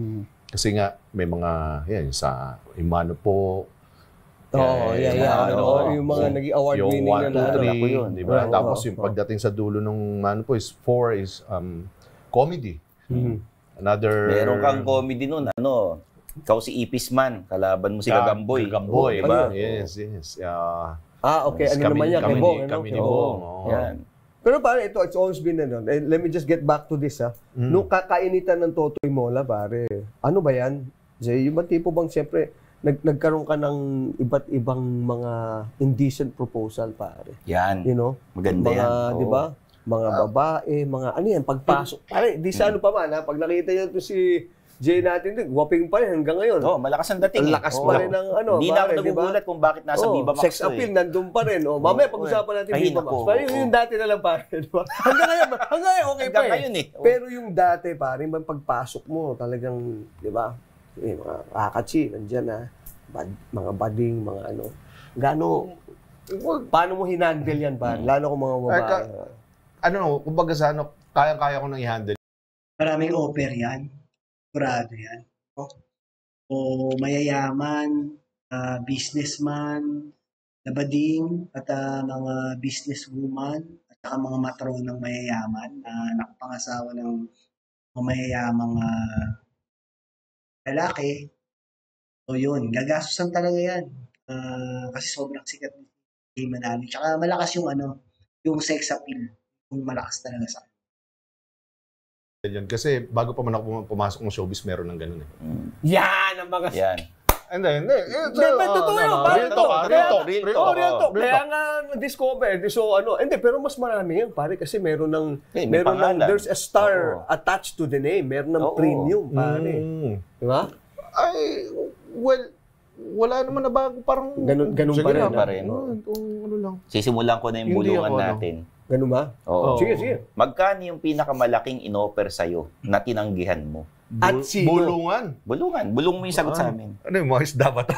Kasi nga, may mga, sa Imano po, yung mga naging award-winning na nalala ko yun. Diba? Tapos yung pagdating sa dulo ng Imano po is 4 is comedy. Meron kang comedy nun, ikaw si Ipisman, kalaban mo si Gagamboy. Gagamboy, diba? Yes. Okay. Ano naman yan? Kami ni Bong. Yan. Pero pare, it's always been let me just get back to this, Nung kakainitan ng Totoy Mola, pare, ano ba yan? Jay, yung tipo bang siyempre, nagkaroon ka ng iba't ibang mga indecent proposal, pare. Yan. You know? Maganda yan. Di ba? Mga babae, mga ano yan, pagpasok. Pare, di sa ano pa man, pag nakita nyo ito si Jay natin, waping pa rin hanggang ngayon. Malakas ang dating. Lakas pa rin ng Hindi na ako nagugulat kung bakit nasa Viva Max. Sex appeal, nandun pa rin. Mamaya pag-usapan natin Viva Max. Pero yung dati na lang pare, di ba? Hanggang ngayon okay pa eh. Pero yung dati pare, pagpasok mo talagang, di ba? Mga kakachi, nandyan na. Mga bading, mga ano. Paano mo hinandle yan pare? Lalo kung mga babae. Kumbaga sa kaya-kaya ko nang i-handle. Maraming offer yan. Kurado yan. O mayayaman, businessman, labading, at mga businesswoman, at saka mga matronang mayayaman na nakapangasawa ng mga mayayamang lalaki. So yun, gagastusan talaga yan. Kasi sobrang sikat ni Manalo. Tsaka malakas yung sex appeal. Yung malakas talaga sa yan. Kasi bago pa man ako pumasok ng showbiz, meron ng ganun eh. Yan ang mga... Yan. Hindi. Totoo yun. Real talk. Kaya nga discover. So hindi, pero mas marami yan, pare, kasi meron ng there's a star attached to the name. Meron ng premium, pare. Di ba? Wala naman na bago. Parang ganun pa rin. Sisimulan ko na yung bulungan natin. Ganun ba? Oo. Sige. Magkano yung pinakamalaking in-offer sa'yo na tinanggihan mo? At sino? Bulungan. Bulong mo yung sagot sa amin. Ano yung mga isda ba to?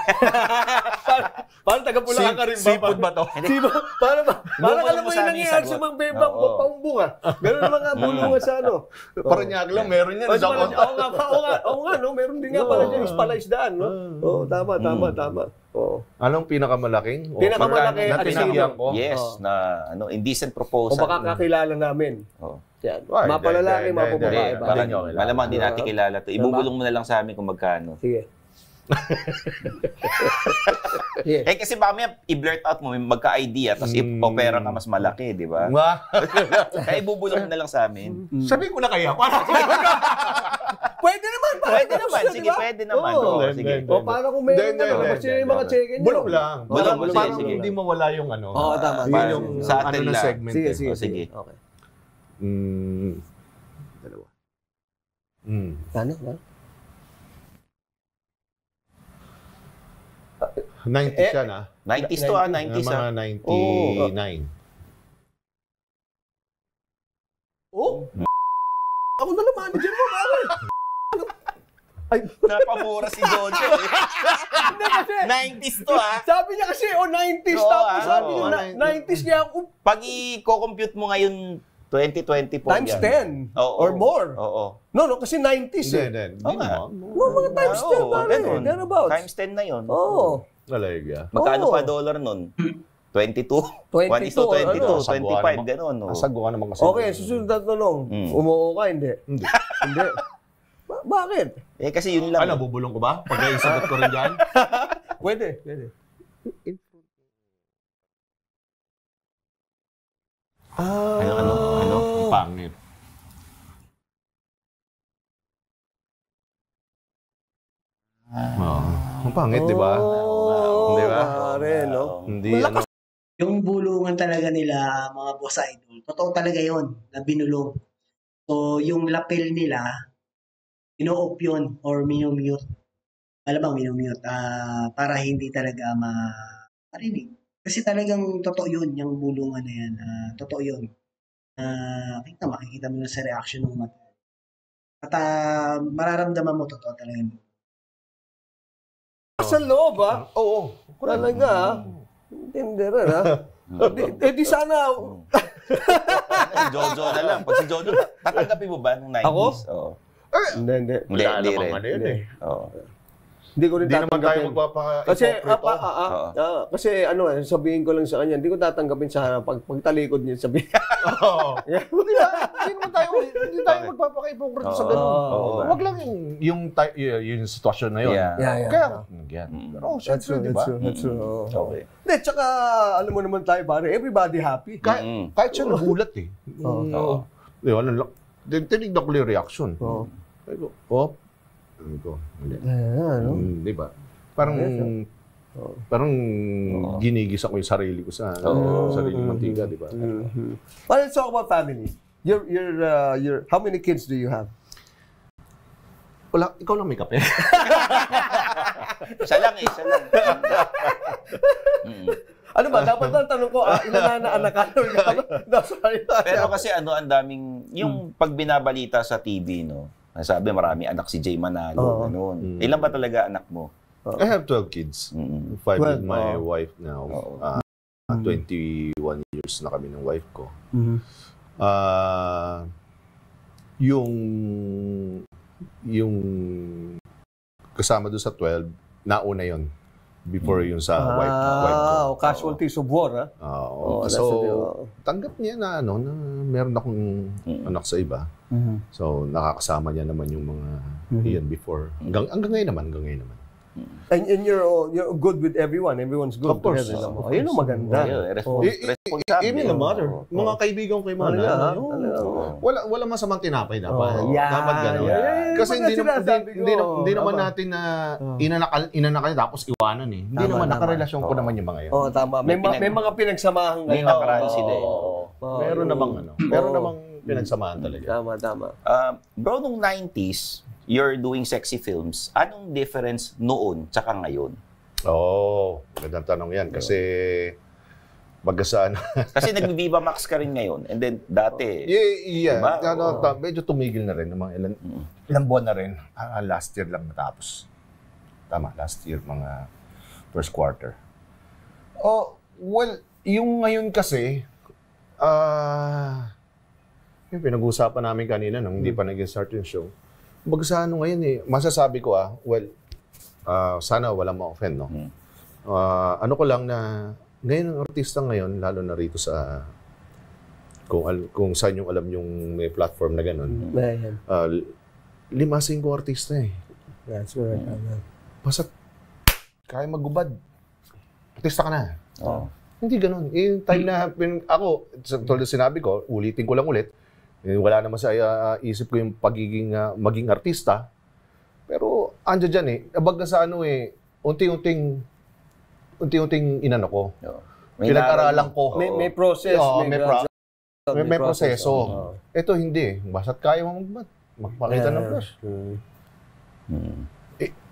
Parang taga-Bulacan ka rin ba? Seafood ba to? Parang alam mo yung nangyayari sa mga bebang paumbunga. Ganun ang mga bulungan sa ano. Paranyag lang, meron yan. Oo nga, meron din nga pala dyan, palaisdaan, no? Oo, tama. Anong pinakamalaking? Pinakamalaki na tinanggihan ko? Yes, na indecent proposal. O baka kakilala namin. Yan. Mapalalaki, mapababae. Malamang din natin kilala to. Ibubulong mo na lang sa amin kung magkano. Sige. Kasi mamaya i-blurt out mo, magka-idea, tapos i-opera ka mas malaki, di ba? Kaya ibubulong mo na lang sa amin. Sabihin ko na kaya. Pwede naman. Sige, pwede naman. Sige. Paano kung meron naman? Sino yung mga check-in? Bulong lang. Parang sige. hindi mawala yung tama. Yun yung sa atin lang. segment. Sige. Okay. Dalawa. Ano? 90s yan 90s to 90s mga 99. Ako na lang manager mo, pare. Ay, napamura si Jojo. Hindi kasi 90s to Sabi niya kasi 90s tapos sabi niya 90s niya ako. Pag i-compute mo ngayon 2020 po times 10 or more. Oo. No, kasi 90s Hindi mga times 10 pare. Thereabouts. Times 10 na yun. Oo. Talaga. Magkano pa dollar nun? 22? 1:22, 25, gano'n. Asagwa naman kasi. Okay, susunod na tanong. Umuo ka, hindi? Hindi. Bakit? Kasi yun lang. Bubulong ko ba? Pag isagot ko rin dyan? Pwede. Ano? Ang pangit. Ang pangit, di ba? Di ba? Hindi, Yung bulungan talaga nila, mga boss idol, totoo talaga yon na binulong. So, yung lapel nila, ino-off yun or minumute. Alam minumute, para hindi talaga marinig. Kasi talagang totoo yun, yung bulungan na yan. Totoo yun. Makikita mo na sa reaction ng mata. At mararamdaman mo totoo talaga. Sa loob, ha? Oo. Talaga, ha? Tender, ha? Di sana... Jojo na lang. Pag si Jojo, tatanggapin mo ba nung 90s? Ako? Oo. Hindi. Wala namang ano yun eh. Oo. Hindi ko rin Hindi naman tayo tatanggapin. Kasi sabihin ko lang sa kanya, hindi ko tatanggapin sa harap. Pagtalikod niya, sabihin. Oo. Hindi tayo magpapaka-hypocrite sa ganun. Wag lang yung sitwasyon na yun. Yeah. Kaya, pero syempre, di ba? That's true. Okay. Hindi, tsaka, alam mo naman tayo, pare, everybody happy. Kahit siya nagulat eh. Oo. Tinignan ko yung reaction. Di ba? Parang ginigisa ko yung sarili ko sa sarili mantika, di ba? Well, let's talk about family. How many kids do you have? Wala, ikaw lang may kape. Siya lang. Ano ba? Dapat lang tanong ko, ilan na anak ka? Pero kasi ang daming, yung pag binabalita sa TV, no? Sabi, marami anak si Jay Manalo. Ganun. Ilan ba talaga anak mo? I have 12 kids. 5 with my wife now. 21 years na kami ng wife ko. Yung kasama doon sa 12, nauna yon before yung sa wife ko. Casualties of war, ha? So, tanggap niya na na meron akong anak sa iba. So, nakakasama niya naman yung mga iyan before. Hanggang ngayon naman. And you're good with everyone. Everyone's good. Of course. Ayun ang maganda. Even the mother. Mga kaibigan ko yung mga wala masamang tinapay dapat. Dapat gano'n. Kasi hindi naman natin na inanakan tapos iwanan eh. Hindi naman nakarelasyon ko naman yung mga yan. Tama. May mga pinagsamahan. May nakaraan sila eh. Meron namang pinagsamahan talaga. Tama. Bro, nung 90s, you're doing sexy films. Anong difference noon tsaka ngayon? Magandang tanong yan. Kasi, kasi nag-Viva Max ka rin ngayon. And then, dati. Diba? Medyo tumigil na rin. Ilang buwan na rin. Last year lang natapos. Tama, last year, mga first quarter. Well, yung ngayon kasi, yung pinag-uusapan namin kanina nung hindi pa nag-start yung show. Sa ngayon masasabi ko sana walang ma-offend, no? Ano ko lang na ngayon ang artista ngayon, lalo na rito sa kung saan yung alam yung may platform na gano'n. 5 artista eh. That's right. Basta kaya magubad. Artista ka na. Hindi gano'n. Yung time na ako, tulad sinabi ko, ulitin ko lang ulit, wala naman sa isip ko yung maging artista. Pero andyan dyan eh. Abag na sa unti-unting inano ko. Pinag-aralan ko. May process. May proseso. Ito hindi. Basta't kaya mo magpakita ng brush.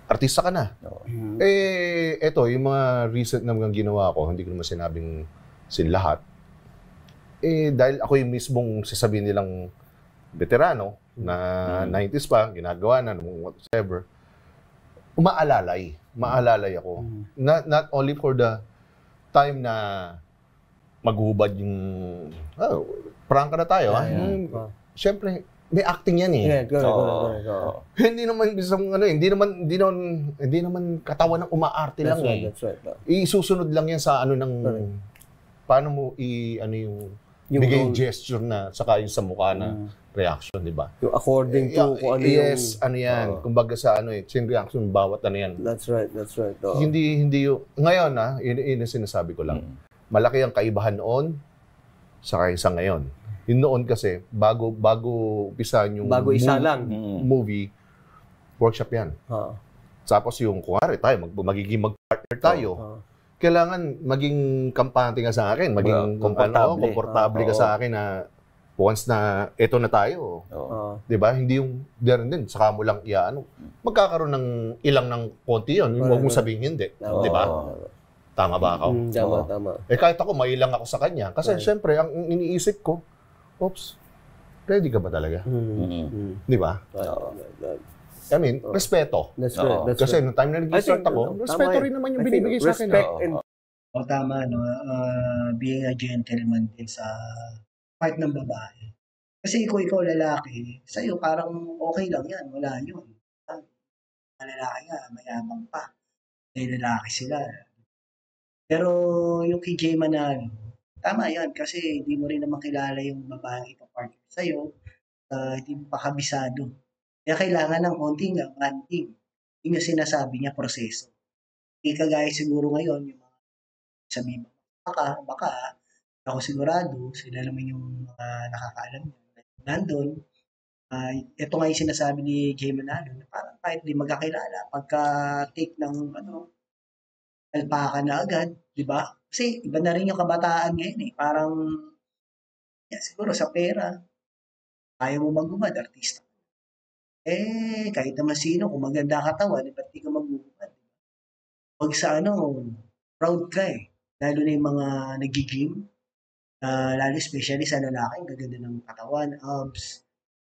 Artista ka na. Ito, yung mga recent na mga ginawa ko, hindi ko naman sinabing lahat. Dahil ako yung mismong sasabihin nilang veterano na 90s pa, ginagawa na, whatever, maalalay ako. Not only for the time na maghubad yung, prangka na tayo. Siyempre, may acting yan eh. Hindi naman hindi naman katawan ng umaarte lang eh. Isusunod lang yan sa paano mo yung bigay gesture na saka yung sa mukha na reaction, di ba? Yung according to kung ano yung... Yes, kumbaga sa chain reaction, bawat yan. That's right. Hindi yung... Ngayon yun yung sinasabi ko lang. Malaki ang kaibahan noon sa ngayon. Yung noon kasi, bago upisan yung movie, workshop yan. Tapos yung, kuwari tayo, magiging mag-partner tayo. Kailangan maging kampante ka sa akin, maging komportable ka sa akin na once na eto na tayo. 'Di ba? Hindi yung din saka mo lang magkakaroon ng ilang ng konti 'yon. Huwag mo sabihin hindi, 'di ba? Tama ba ako? Tama. Kahit ako mailang ako sa kanya kasi syempre ang iniisip ko, oops. ready ka ba talaga? Di ba? I mean, respeto. That's right. Kasi nung time na nag-start ako, respeto rin naman yung binibigay sa akin. Tama, no? Being a gentleman din sa part ng babae. Kasi ikaw lalaki, sa'yo parang okay lang yan, wala yun. Mga lalaki nga, mayabang pa. May lalaki sila. Pero yung kay Jay Manalo, tama yan kasi hindi mo rin naman kilala yung babaeng ipapartner sa'yo, hindi mo pa kabisado. Kaya kailangan ng konting ranting. Yung sinasabi niya, proseso. Hindi kagaya siguro ngayon, yung mga sabi mo, baka, ako sigurado, sila naman yung mga nakakaalam niya. Nandun, ito nga yung sinasabi ni Jay Manalo, na parang kahit di magkakilala, pagka-take ng, alpaka na agad, di ba? Kasi iba na rin yung kabataan ngayon eh. Parang, siguro sa pera, ayaw mo magubad, artista. Kahit naman sino, kung maganda katawan, ba't di ka magubad? Pag sa proud ka eh. Lalo na yung mga nag-gym, lalo especially sa lalaki, ang gaganda ng katawan, abs.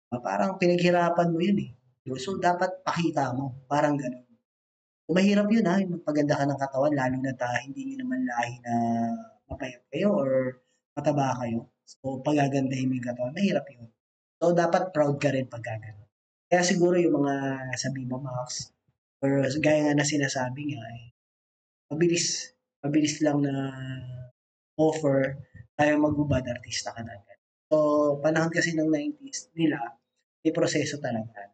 Parang pinaghirapan mo yun eh. So, dapat pakita mo. Parang gano'n. Mahirap yun yung magpaganda ka ng katawan, lalo na hindi nyo naman lahi na mapayat kayo or mataba kayo. So, pagagandahin mo yung katawan, mahirap yun. So, dapat proud ka rin pag gano'n. Kaya siguro yung mga sabi mo, Max, or gaya nga na sinasabi nga, mabilis lang na offer, tayo magubad, artista ka na agad. So, panahon kasi ng 90s nila, may proseso talaga.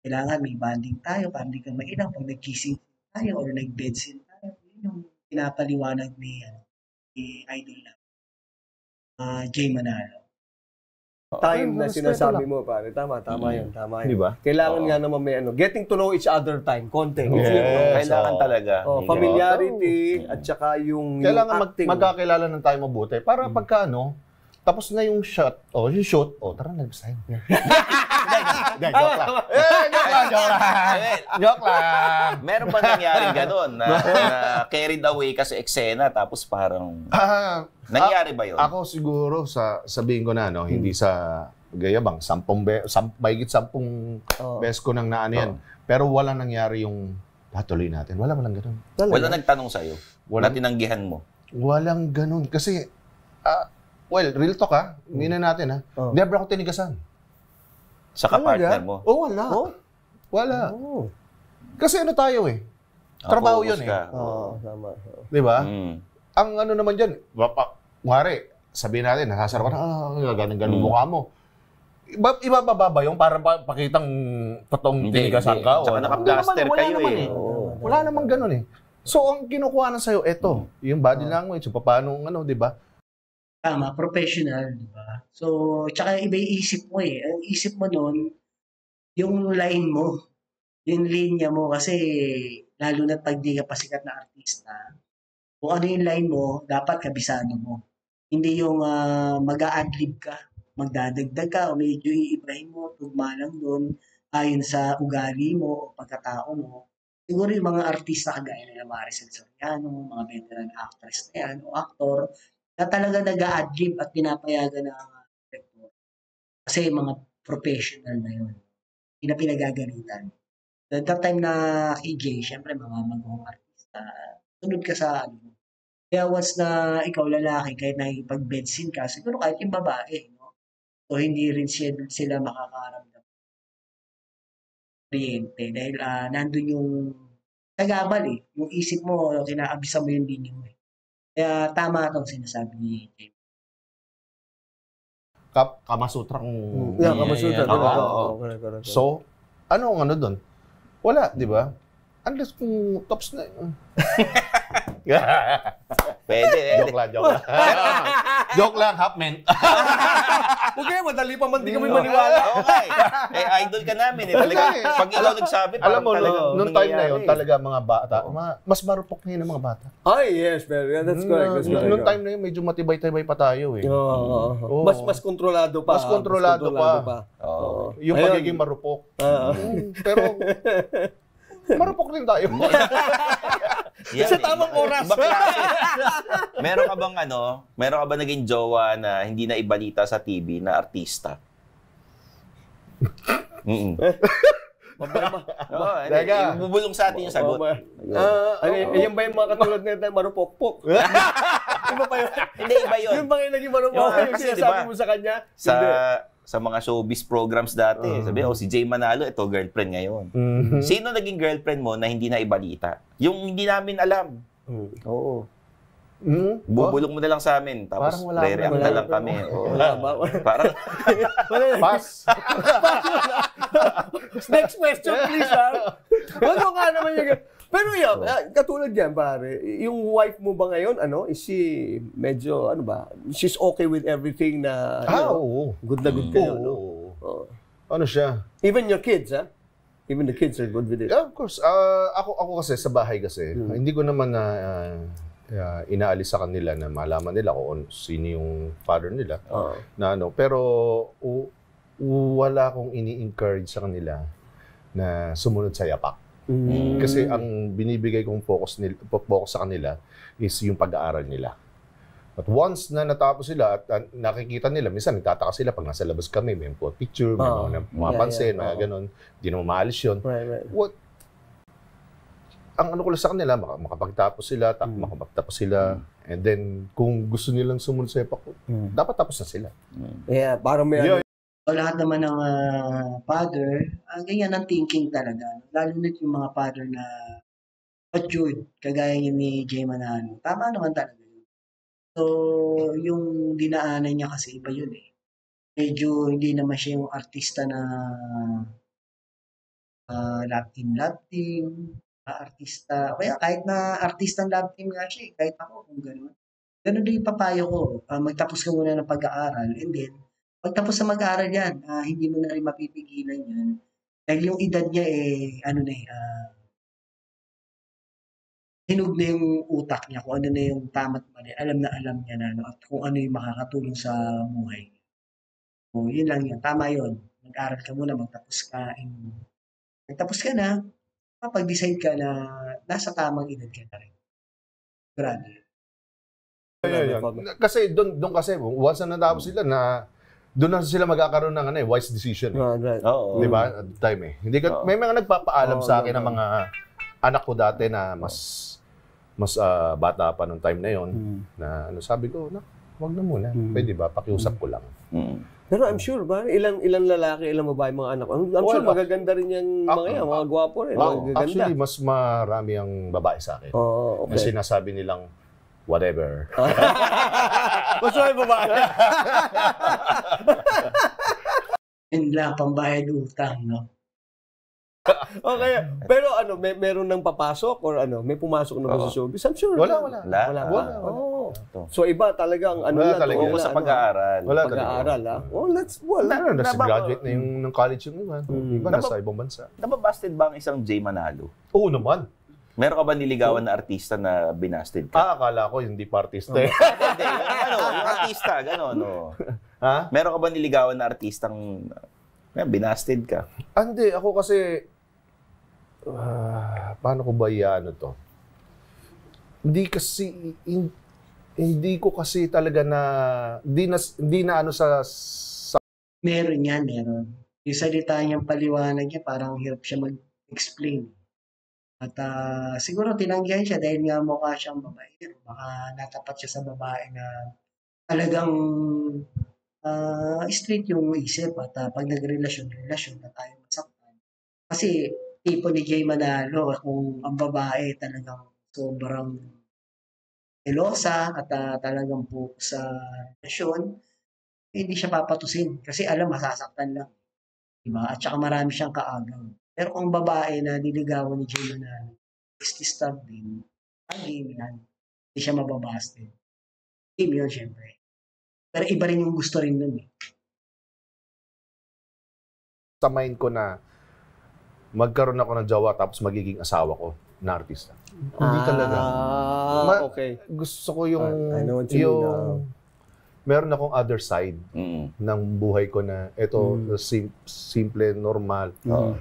Kailangan may bonding tayo, para hindi ka mainang pag nag-kissing tayo or nag-bedsin tayo. Yun yung pinapaliwanag ni Idol na Jay Manalo. Time na sinasabi mo, pare. Tama yun. Di ba? Kailangan nga naman may getting to know each other time, konti. Kailangan talaga. Familiarity at saka yung kailangan acting. magkakilala ng tayo mabuti para pagka tapos na yung shot, tara nag-sign. Joke lang. Meron ba nangyaring gano'n na carried away kasi eksena tapos parang nangyari ba yun? Ako siguro sabihin ko na hindi sa gayabang, mahigit 10 beses ko nang naano yan. Pero wala nangyari yung patuloy natin. Wala gano'n. Wala nagtanong sa'yo? Wala tinanggihan mo? Walang gano'n. Kasi, real talk hindi na natin never ako tinigasan. Sa kapartner mo? Wala. Wala. Kasi tayo trabaho yun Tama. Di ba? Ang naman dyan, wari, sabihin natin, nasasarap ka ganun mukha mo. Ibababa ba yung para pakitang totoong tinigasan ka? Tsaka naka-plaster kayo Wala namang ganun So, ang kinukuha na sa'yo, yung body language, paano, di ba? Tama, professional, di ba? So, tsaka iba yung isip mo Ang isip mo nun, yung line mo, yung linya mo, kasi lalo na pag di ka pa sikat na artista, kung ano yung line mo, dapat kabisado mo. Hindi yung mag-a-adlib ka, magdadagdag ka, o medyo iibrahin mo, tugma lang doon, ayon sa ugali mo, o pagkatao mo. Siguro yung mga artista kagaya nila Maricel Soriano, mga veteran actress na yan, o actor, na talaga nag-a-adlib at pinapayagan ng director. Kasi mga professional na yun. Hindi na pinagagalitan. At that time na KJ, syempre mga magawang artista, sunod ka sa Kaya once na ikaw lalaki, kahit nakikipag-bedsin ka, siguro kahit yung babae, so hindi rin sila makakaramdam kliyente dahil nandun yung tagabal yung isip mo, kinaabisa mo yung linya mo Kaya tama itong sinasabi ni James. Kamasutra kung... Kamasutra. So, ano doon? Wala, di ba? Unless kung tops na... Pwede. Joke lang. Joke lang, half men. Okay, madali pa man, di kami maniwala. Okay. Idol ka namin talaga. Pag ikaw nagsabi, alam mo, nung time na yun, talaga mga bata, mas marupok ngayon ng mga bata. Yes, that's correct. Nung time na yun, medyo matibay-tibay pa tayo Mas kontrolado pa. Mas kontrolado pa. Yung pagiging marupok. Pero, marupok rin tayo. Sa tamang oras. Meron ka bang meron ka ba naging jowa na hindi na ibalita sa TV na artista? Bubulong sa atin yung sagot. Yan ba yung mga katulad na marupokpok? Iba pa yun? Hindi, iba yun. Yung ba yung naging marupok? Yung sinasabi mo sa kanya? Sa mga showbiz programs dati, sabi, si Jay Manalo, ito girlfriend ngayon. Sino naging girlfriend mo na hindi na ibalita? Yung hindi namin alam. Oo. Bubulong mo na lang sa amin, tapos re-react na lang kami. Parang, pass. Next question, please, ha? Ano nga naman yung... Pero katulad yan, pare, yung wife mo ba ngayon, is she medyo, she's okay with everything na, good na good kayo, no? Ano siya? Even your kids, ha? Even the kids are good with it. Yeah, of course. Ako kasi, sa bahay kasi, hindi ko naman inaalis sa kanila na malaman nila kung sino yung father nila. Pero wala akong ini-encourage sa kanila na sumunod sa yapak. Kasi ang binibigay kong focus sa kanila is yung pag-aaral nila. At once na natapos sila at nakikita nila, minsan nagtataka sila pag nasa labas kami, may picture, may mga mapansin, mga ganon, hindi naman maalis yun. Ang ko lang sa kanila, makapagtapos sila, makapagtapos sila, and then kung gusto nilang sumunod sa yapak, dapat tapos na sila. Yeah, parang may lahat naman ng father, ganyan ang thinking talaga. Lalo na yung mga father na matured, kagaya ni Jay Manalo. Tama naman talaga yun. So, yung dinaanan niya kasi iba yun eh. Medyo hindi naman siya yung artista na love team, artista. Kaya kahit na artistang love team nga siya, kahit ako kung gano'n. Ganun din yung papayo ko. Magtapos ka muna ng pag-aaral and then, pagtapos sa mag-aaral yan, hindi mo na rin mapipigilan yan. Dahil yung edad niya hinug na yung utak niya, kung ano na yung tama't mali. Alam niya na, at kung ano yung makakatulong sa buhay. So, yun lang yan. Tama yun. Mag-aaral ka muna, magtapos ka. Magtapos ka na, kapag-decide ka na nasa tamang edad ka na rin. Grabe. Kasi doon kasi, once na natapos sila na doon na sila magkakaroon ng wise decision. Right. Di ba? At the time eh. May mga nagpapaalam sa akin ng mga anak ko dati na mas bata pa nung time na yon na sabi ko, wag na muna. Pwede ba? Pakiusap ko lang. Pero I'm sure ba, ilang lalaki, ilang babae mga anak. I'm sure magaganda rin yan mga gwapo rin. Actually, mas marami ang babae sa akin. Okay. Kasi sinasabi nilang, whatever. Mas may babae. Yun lang, pambayad utang, no? Okay. Pero meron nang papasok or may pumasok na ba sa showbiz? I'm sure. Wala. So iba talagang Focus sa pag-aaral. Pag-aaral, ha? Nasa-graduate na yung college yung iba. Iba nasa ibang bansa. Nababasted ba ang isang Jay Manalo? Oo naman. Meron ka ba niligawan na artista na binasted ka? Akala ko hindi pa artista eh. Hindi, yung artista, gano'n. Ha? Meron ka ba niligawan na artistang binasted ka? Hindi, ako kasi, paano ko ba to? Hindi ko kasi talaga hindi na sa... Meron yan. Yung salita niyang paliwanag niya, parang hirap siya mag-explain. At siguro tinanggihan siya dahil nga mukha siyang babae. Baka natapat siya sa babae na talagang straight yung isip at pag nagrelasyon na tayo masaktan. Kasi tipo ni Jay Manalo, kung ang babae talagang sobrang selosa at talagang po sa relasyon, hindi siya papatusin kasi alam masasaktan lang. Diba? At saka marami siyang kaagaw. Pero kung babae na niligawan ni Jay Manalo, ististab din, game yan. Hindi siya mababasted. Game yun, syempre. Pero iba rin yung gusto rin nun eh. Sa mind ko na magkaroon ako ng jowa tapos magiging asawa ko na artista. Hindi talaga. Okay. Gusto ko yung meron akong other side ng buhay ko na ito simple, normal.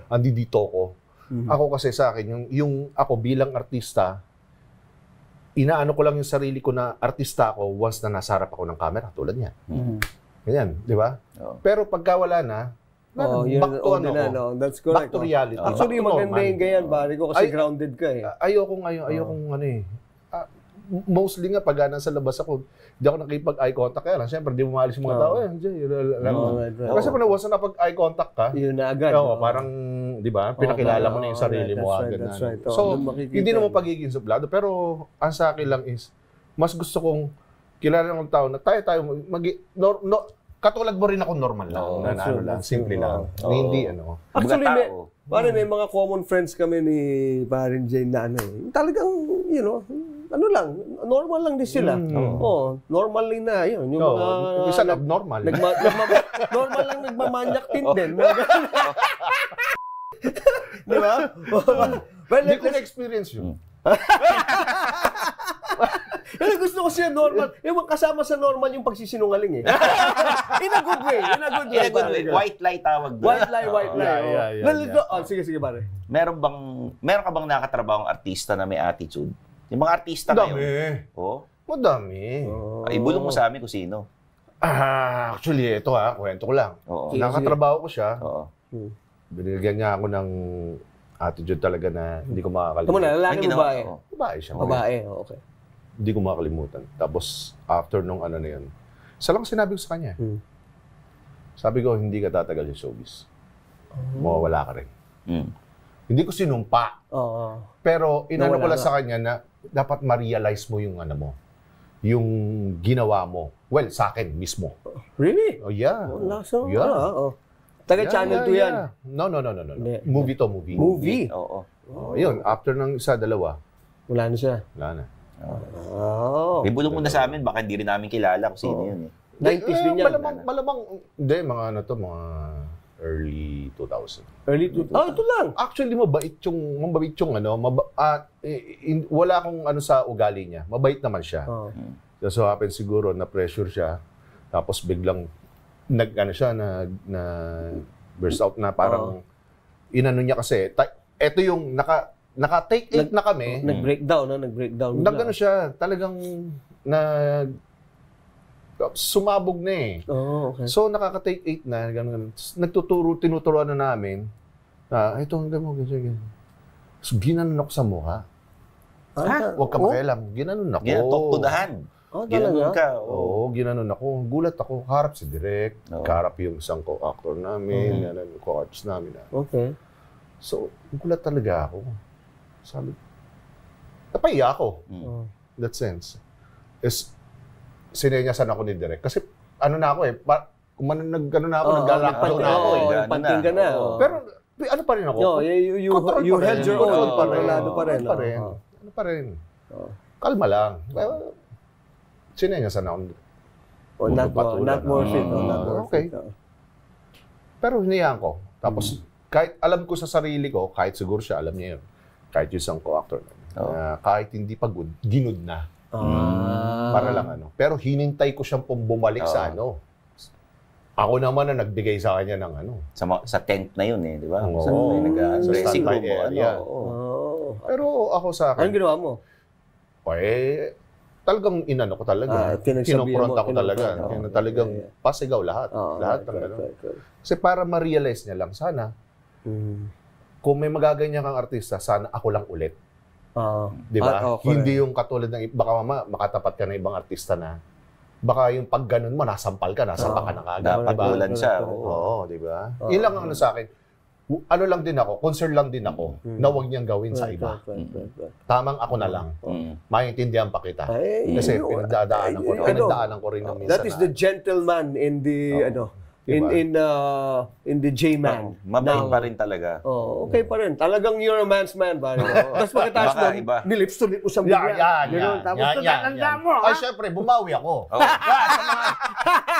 Andi dito ko. Ako kasi sa akin, yung ako bilang artista, inaano ko lang yung sarili ko na artista ako once na nasa harap ako ng camera, tulad niya. Ganyan, di ba? Pero pagka wala na, back to reality. Actually, maganda yung ganyan, pare ko, kasi grounded ka eh. Ayokong ano eh. Mostly nga, pag nasa labas ako, hindi ako nakipag-eye contact. Kaya lang, siyempre, di mo maalis yung mga tao. Kasi kung nawasan na pag-eye contact ka, yun na agad. Parang, di ba, pinakilala mo na yung sarili mo agad na. So, hindi naman pagiging suplado. Pero, ang sa akin lang is, mas gusto kong kilala ng tao na tayo, katulad mo rin ako normal lang. Simple lang. Hindi, Actually, may mga common friends kami ni Parin Jane na talagang, normal lang din sila. Normal lang na yun. Yung mga... Isa abnormal. Normal lang nagmamanyak din. Di ba? Hindi ko na-experience yun. Pero gusto ko siya normal. Yung kasama sa normal yung pagsisinungaling eh. In a good way. White lie tawag doon. White lie. Sige, pare. Meron ka bang nakatrabahong artista na may attitude? Yung mga artista ngayon. Madami. Ibulong mo sa amin kung sino. Actually, ito kwento ko lang. Nakatrabaho ko siya. Binigyan niya ako ng attitude talaga na hindi ko makakalimutan. Tama na, lalaki babae? Babae siya. Babae, okay. Hindi ko makakalimutan. Tapos, after nung na yun, isa lang sinabi ko sa kanya. Sabi ko, hindi ka tatagal sa showbiz. Mawawala ka rin. Hindi ko sinumpa. Pero, inano ko lang sa kanya na dapat ma-realize mo yung yung ginawa mo. Well, sa akin mismo. Really? Oh, yeah. Taga-channel 2 yan? No. Movie to, movie. Movie? Oo. Yun, after ng isa, dalawa. Wala na siya? Wala na. Ibulong mo na sa amin, baka hindi rin namin kilala kung sino yun. 90s din yan? Malamang, hindi, mga early 2000. Early 2000? Ito lang. Actually, mabait yung wala akong sa ugali niya. Mabait naman siya. So happen siguro na pressure siya. Tapos biglang nag burst out na parang inano niya kasi. Ito yung naka-take 8 na kami. Nag-breakdown. Nag-ano siya, talagang sumabog na eh. Okay. So, nakaka-take 8 na, gano'n. Tinuturuan na namin, ito, hanggang mo, ganyan. So, ginanon ako sa mukha. Huwag ka makialam. Ginanon ako. Talk to the hand. Ginanon ka. Ginanon ako. Gulat ako. Harap si Direk. Harap yung isang co-actor namin, co-artist namin. Okay. So, gulat talaga ako. Sabi, napaiya ako. In that sense. Sinenyasan ako ni Direk. Kasi, na ako eh, kung nag-lockdown na ako eh. Panting ka na. Pero, pa rin ako? You held your own. Kontrolado pa rin. Kalma lang. Sinenyasan ako. Not more fit. Okay. Pero hinayaan ko. Tapos, kahit alam ko sa sarili ko, kahit siguro siya, alam niya yun. Kahit yung isang co-actor na, kahit hindi pagod, ginud na. Para lang Pero hinintay ko siyang bumalik sa Ako naman na nagbigay sa kanya ng Sa tent na yun eh, di ba? Sa dressing room area. Pero ako sa akin... Anong ginawa mo? Talagang inano ko talaga. Kinopronta ko talaga. Talagang pasigaw lahat. Lahat ng gano'n. Kasi para ma-realize niya lang, sana, kung may magaganyan kang artista, sana ako lang ulit. Di ba? Hindi yung katulad ng, baka makatapat ka ng ibang artista na, baka yung pag ganun mo, nasampal ka na kagad. Dapat ulan siya. Oo, di ba? Yun lang ang sa akin. Lang din ako, concern lang din ako, na huwag niyang gawin sa iba. Tamang ako na lang. Maintindihan pa kita. Kasi pinagdaanan ko rin ng minsan. That is the gentleman in the, diba? in the J-man. Mabait pa rin talaga. Okay pa rin. Talagang you're a man's man, pare. Tapos pagkatapos doon, nilips to lip usang bigla. Tapos tatanda mo, Ay, syempre, bumawi ako.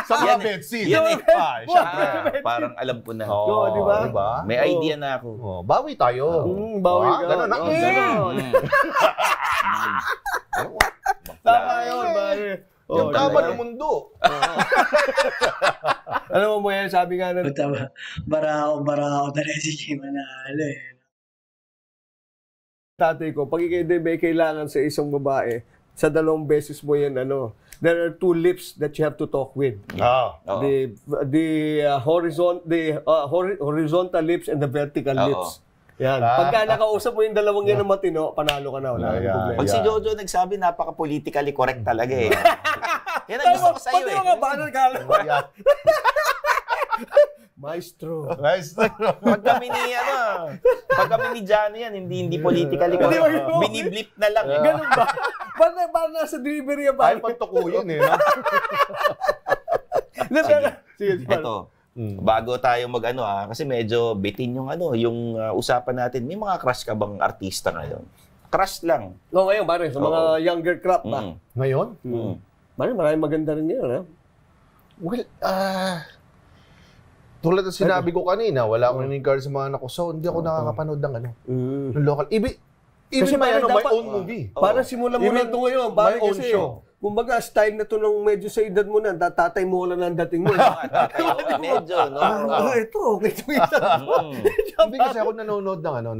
Sa mga bedseat. Yan parang alam ko na. Diba? May idea na ako. Bawi tayo. Bawi ka. Ganun na. Tama yun, pare. Yung tama ng mundo. Alam mo yan, sabi nga na... Barao talaga si Jay Manalo eh. Tatay ko, pag ikay may kailangan sa isang babae, sa dalawang beses mo yan, there are two lips that you have to talk with. The horizontal lips and the vertical lips. Yan. Pagka nakausap mo yung dalawang yan na matino, panalo ka na. Wala problema. Pag si Jojo nagsabi, napaka-politically correct talaga eh. Yan ang gusto ko sa'yo eh. Pati mga banal ka lang. Maestro. Pag kami ni Johnny yan, hindi politically correct. Biniblip na lang eh. Ganun ba? Ba't nasa delivery ba? Ay, pagtukuyin eh. Sige. Ito. Bago tayo kasi medyo bitin yung usapan natin. May mga crush ka bang artista ngayon? Crush lang. Ngayon, pare, sa mga younger crop ba? Ngayon? Pare, maraming maganda rin yun, Well, tulad ng sinabi ko kanina, wala akong regard sa mga anak ko, so hindi ako nakakapanood ng ng local. Even may own movie. Para simulan mo na ito ngayon, pare kasi show. Kumbaga, style na to nung medyo sa edad mo na, tatay mo lang ang dating mo. Medyo, no? Ito, okay. Hindi kasi ako nanonood ng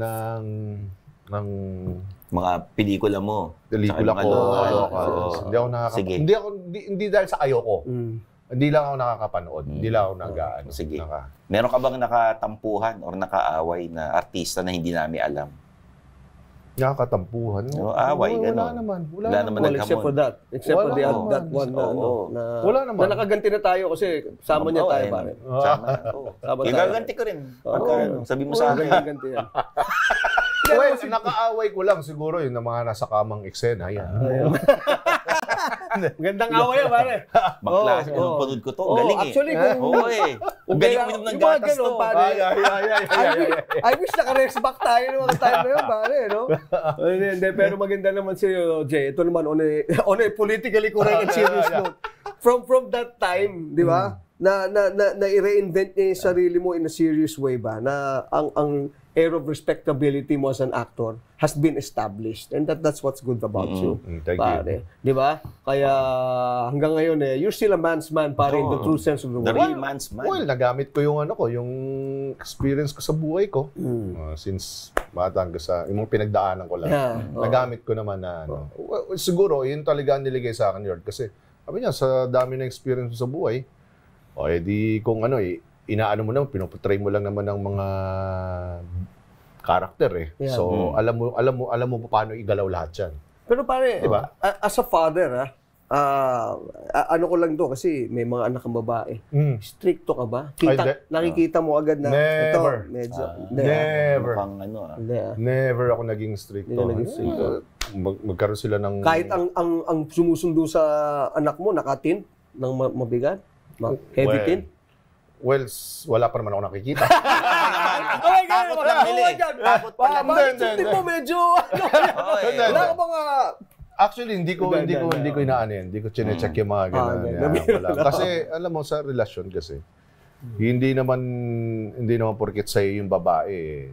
mga pelikula mo. Pelikula ko. Hindi ako nakakapanood. Hindi dahil sa ayoko. Hindi lang ako nakakapanood. Hindi lang ako nag-aano. Sige. Meron ka bang nakatampuhan or nakaaway na artista na hindi namin alam? Nakakatampuhan. Away, gano'n. Wala naman. Wala naman except for that. Except for that one na wala naman. Na nakaganti na tayo kasi sama niya tayo, pare. Sama. Igaganti ko rin. Sabi mo sa akin. Igaganti yan. Well, nakaaway ko lang siguro yung mga nasa kamang eksena. Yan. Gandang away yan, pare. Magklase, pinunod ko to. Galing eh. Actually, galing mo ng gatas to. I wish naka-rest back tayo ng mga time na yun, pare, no? Hindi, pero maganda naman si Jay. Ito naman, on a politically correct and serious note. From that time, di ba? Na i-reinvent niya yung sarili mo in a serious way ba? Na ang air of respectability mo as an actor has been established. And that's what's good about you. Thank you. Di ba? Kaya hanggang ngayon you're still a man's man, pare, in the true sense of the word. The real man's man. Well, nagamit ko yung yung experience ko sa buhay ko. Since bata hanggang sa yung pinagdaanan ko lang. Nagamit ko naman na siguro yun talaga ang niligay sa akin ni Lord kasi sabi niya sa dami ng experience sa buhay, edi kung inaano mo naman, pinopotray mo lang naman ng mga karakter eh. Yeah. So, alam mo paano igalaw lahat 'yan. Pero pare, diba? As a father, ano ko lang to kasi may mga anak kang babae. Stricto ka ba? Nakikita mo agad na never. Ito, medyo. Never. Never ako naging stricto. Magkaroon sila ng kahit ang sumusundo sa anak mo nakatint ng mabigat, heavy tint. Well, wala pa naman ako nakikita. Takot lang nila eh. Takot pa lang. Hindi mo medyo, wala ka mga... Actually, hindi ko inaano yan. Hindi ko chinecheck yung mga gano'n. Kasi, alam mo, sa relasyon kasi, hindi naman porket sa'yo yung babae,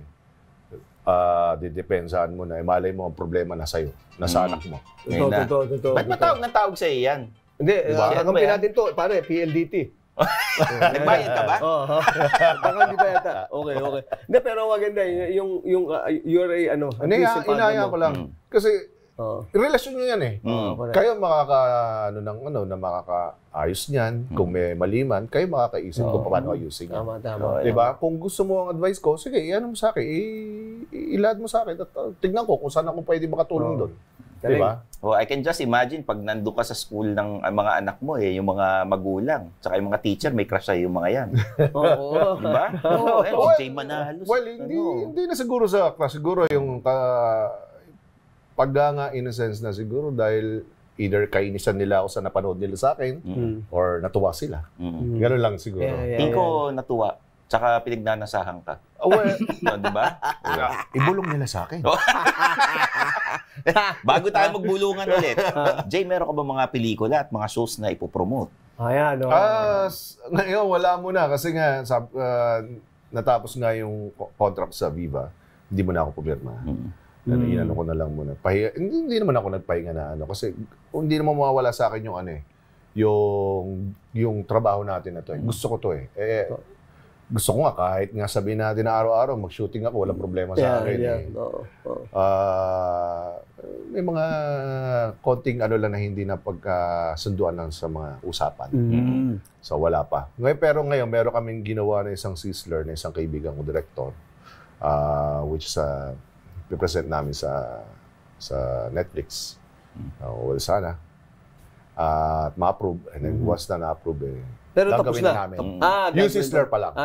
didepensaan mo na, malay mo ang problema na sa'yo, nasa anak mo. Totoo. Ba't matawag ng tawag sa'yo yan? Hindi, kakampi natin to, pare, PLDT. Nagbayad ka ba? Baka hindi ba yata? Okay. Hindi, pero maganda you're a inaya ko lang. Kasi relasyon nyo yan eh. Kayo makakaayos niyan. Kung may maliman, kayo makakaisip kung paano ayusin yan. Tama. Diba? Kung gusto mo ang advice ko, sige, iyan mo sa akin. Ilad mo sa akin. Tignan ko kung saan ako pwede makatulong doon. Diba? I can just imagine pag nandun ka sa school ng mga anak mo yung mga magulang, tsaka yung mga teacher, may crush sa'yo yung mga yan. Diba? Si Jay Manalos. Well, hindi na siguro sa crush. Siguro yung pagga in a sense na siguro dahil either kainisan nila ako sa napanood nila sa akin or natuwa sila. Gano'n lang siguro. Tingin ko natuwa. Tsaka pinagnanasahan ka. Diba? Ibulong nila sa akin. Bago tayo magbulungan ulit, Jay, meron ka ba mga pelikula at mga shows na ipopromote? Ayan. Ngayon, wala muna. Kasi nga, natapos nga yung contract sa Viva. Hindi mo na ako pumirma. Inano ko na lang muna. Hindi naman ako nagpahinga na kasi hindi naman mawawala sa akin yung yung trabaho natin na to. Gusto ko to gusto ko nga kahit nga sabihin natin na araw-araw mag-shooting ako, walang problema sa akin. May mga konting ano lang na hindi na pagkasunduan lang sa mga usapan. So wala pa. Pero ngayon, meron kaming ginawa na isang sizzler na isang kaibigan kong director, which represent namin sa Netflix. Well, sana. At ma-approve. And then once na na-approve, pero tapos na. Yung sizzler pa lang.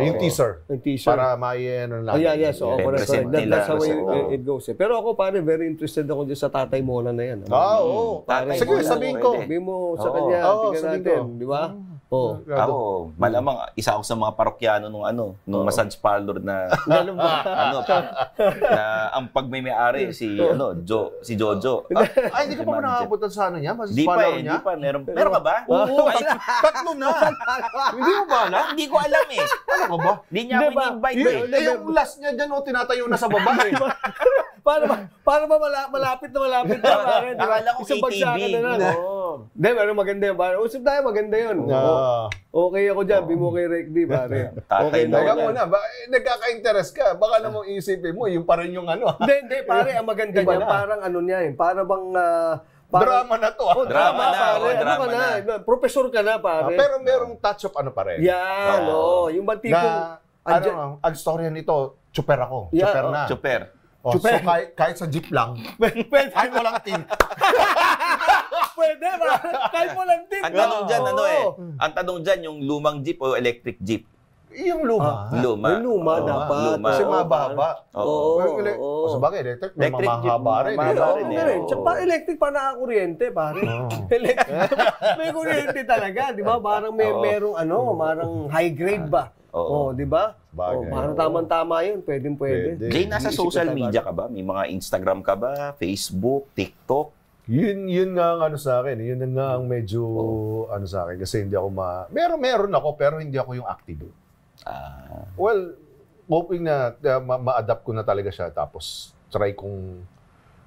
Yung teaser. Para may-ano lang. So, correct. That's how it goes. Pero ako, pare, very interested ako dyan sa Tatay Mona na yan. Oo. Sige, sabihin ko. Sabihin mo sa kanya. Tingnan natin. Di ba? Ako, malamang isa ako sa mga parokyano nung massage parlor na na ang pagmay-ari si Jojo. Ay, hindi ka pa nakakapunta sa niya? Di pa. Meron ka ba? Oo, tatlo na. Hindi mo ba alam? Hindi ko alam eh. Ano ka ba? Hindi niya ako in-invite. Yung last niya dyan, tinatayo na sa baba eh. Para ba malapit na pare? Akala ko KTV. Hindi, pero maganda yun. Usap tayo, maganda yun. Okay ako dyan, bimo kay Rick D, pare. Okay na. Teka muna, nagkaka-interest ka. Baka namang isipin mo, yung pa rin yung ano. Hindi, pare, ang maganda niya, parang ano niya yun. Para bang... drama na to. Drama na, pare. Ano ka na? Professor ka na, pare. Pero merong touch of ano pa rin. Yan, yung ba tipong... Ang storya nito, chuper ako. Chuper na. Chuper. So kahit sa jeep lang, kahit walang tin. Pwede ba? Kahit walang tin. Ang tanong dyan, ang tanong dyan, yung lumang jeep o electric jeep? Yung luma. Yung luma dapat. Kasi mababa. Oo. So bagay, electric mahaba rin. Tsaka electric pa nakakuryente, pare. Electric. May kuryente talaga, di ba? Parang merong parang high grade ba? Di ba? Parang tamang-tama yun. Pwede. Jay, nasa social media ka ba? May mga Instagram ka ba? Facebook, TikTok? Yun nga ang ano sa akin. Yun nga ang medyo ano sa akin. Kasi hindi ako meron ako, pero hindi ako yung active. Well, hoping na ma-adapt ko na talaga siya. Tapos try kong...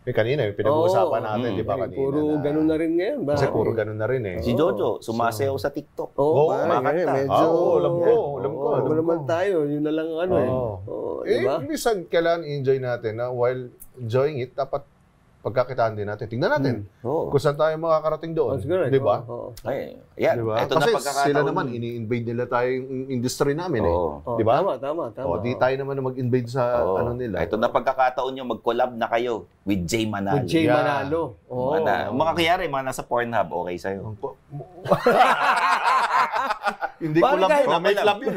kanina, yung pinag-uusapan natin, di ba kanina? Puro ganun na rin ngayon. Kasi puro ganun na rin eh. Si Jojo, sumasayaw sa TikTok. Kumakanta. Alam ko. Alam naman tayo, yun na lang diba? Minsan, kailangan enjoy natin na while enjoying it, dapat pagkakitaan din natin. Tingnan natin kung saan tayo makakarating doon. Di ba? Diba? Kasi sila naman, ini-invade nila tayo yung industry namin eh. Di ba? Tama. Di tayo naman na mag-invade sa ano nila. Ito na pagkakataon nyo, mag-collab na kayo with Jay Manalo. With Jay Manalo. Mga kayari, mga nasa Pornhub, okay sa'yo. Hindi ko lang yun, may club yun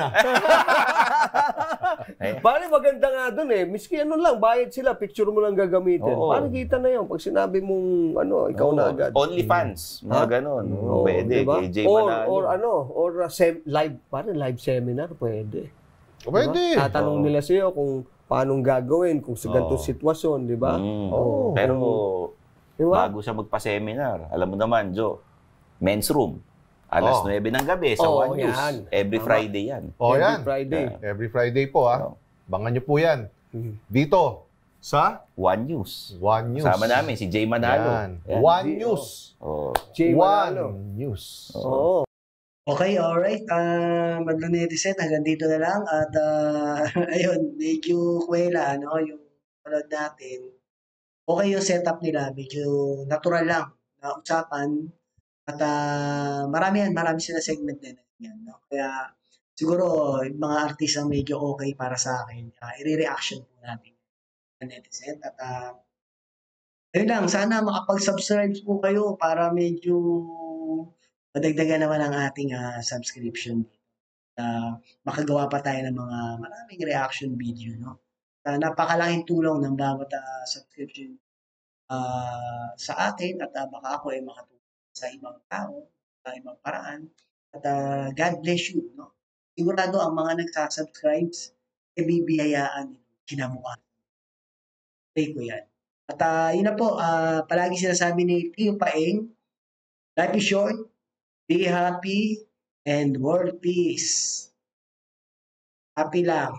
Bale, maganda nga dun eh. Miski ano lang, bayad sila, picture mo lang gagamitin. Parang kita na yun. Pag sinabi mong, ikaw na agad. Only fans, mga ganon. Pwede, diba? kay Jay Manalo. Or live, parang live seminar, pwede. Pwede. Diba? Tatanong nila sa'yo kung paano gagawin, kung sa ganitong sitwasyon, di ba? Pero, bago siya magpa-seminar, alam mo naman, Jo, men's room. Alas 9 ng gabi sa One News. Every Friday yan. Every Friday po Bangan nyo po yan. Dito sa One News. One News. Sama namin si Jay Manalo. One News. Jay Manalo. One News. Okay, alright. Madlang netizen, hanggang dito na lang. At ayun, medyo kwela, yung panood natin. Okay yung setup nila. Medyo natural lang na usapan. At marami sila segment din. Kaya siguro yung mga artist ang medyo okay para sa akin. I-reaction po natin sa netizen. At ayun lang, sana makapag-subscribe po kayo para medyo madagdagan naman ang ating subscription. Makagawa pa tayo ng mga maraming reaction video. Napakalaking tulong ng bawat subscription sa atin at baka ako ay makatulong sa ibang tao, sa ibang paraan. At God bless you. Sigurado ang mga nagsasubscribe, bibiyayaan kinamuan. Pray ko yan. At yun na po, palagi sinasabi ni Tio Paeng, life is short, be happy, and world peace. Happy lang.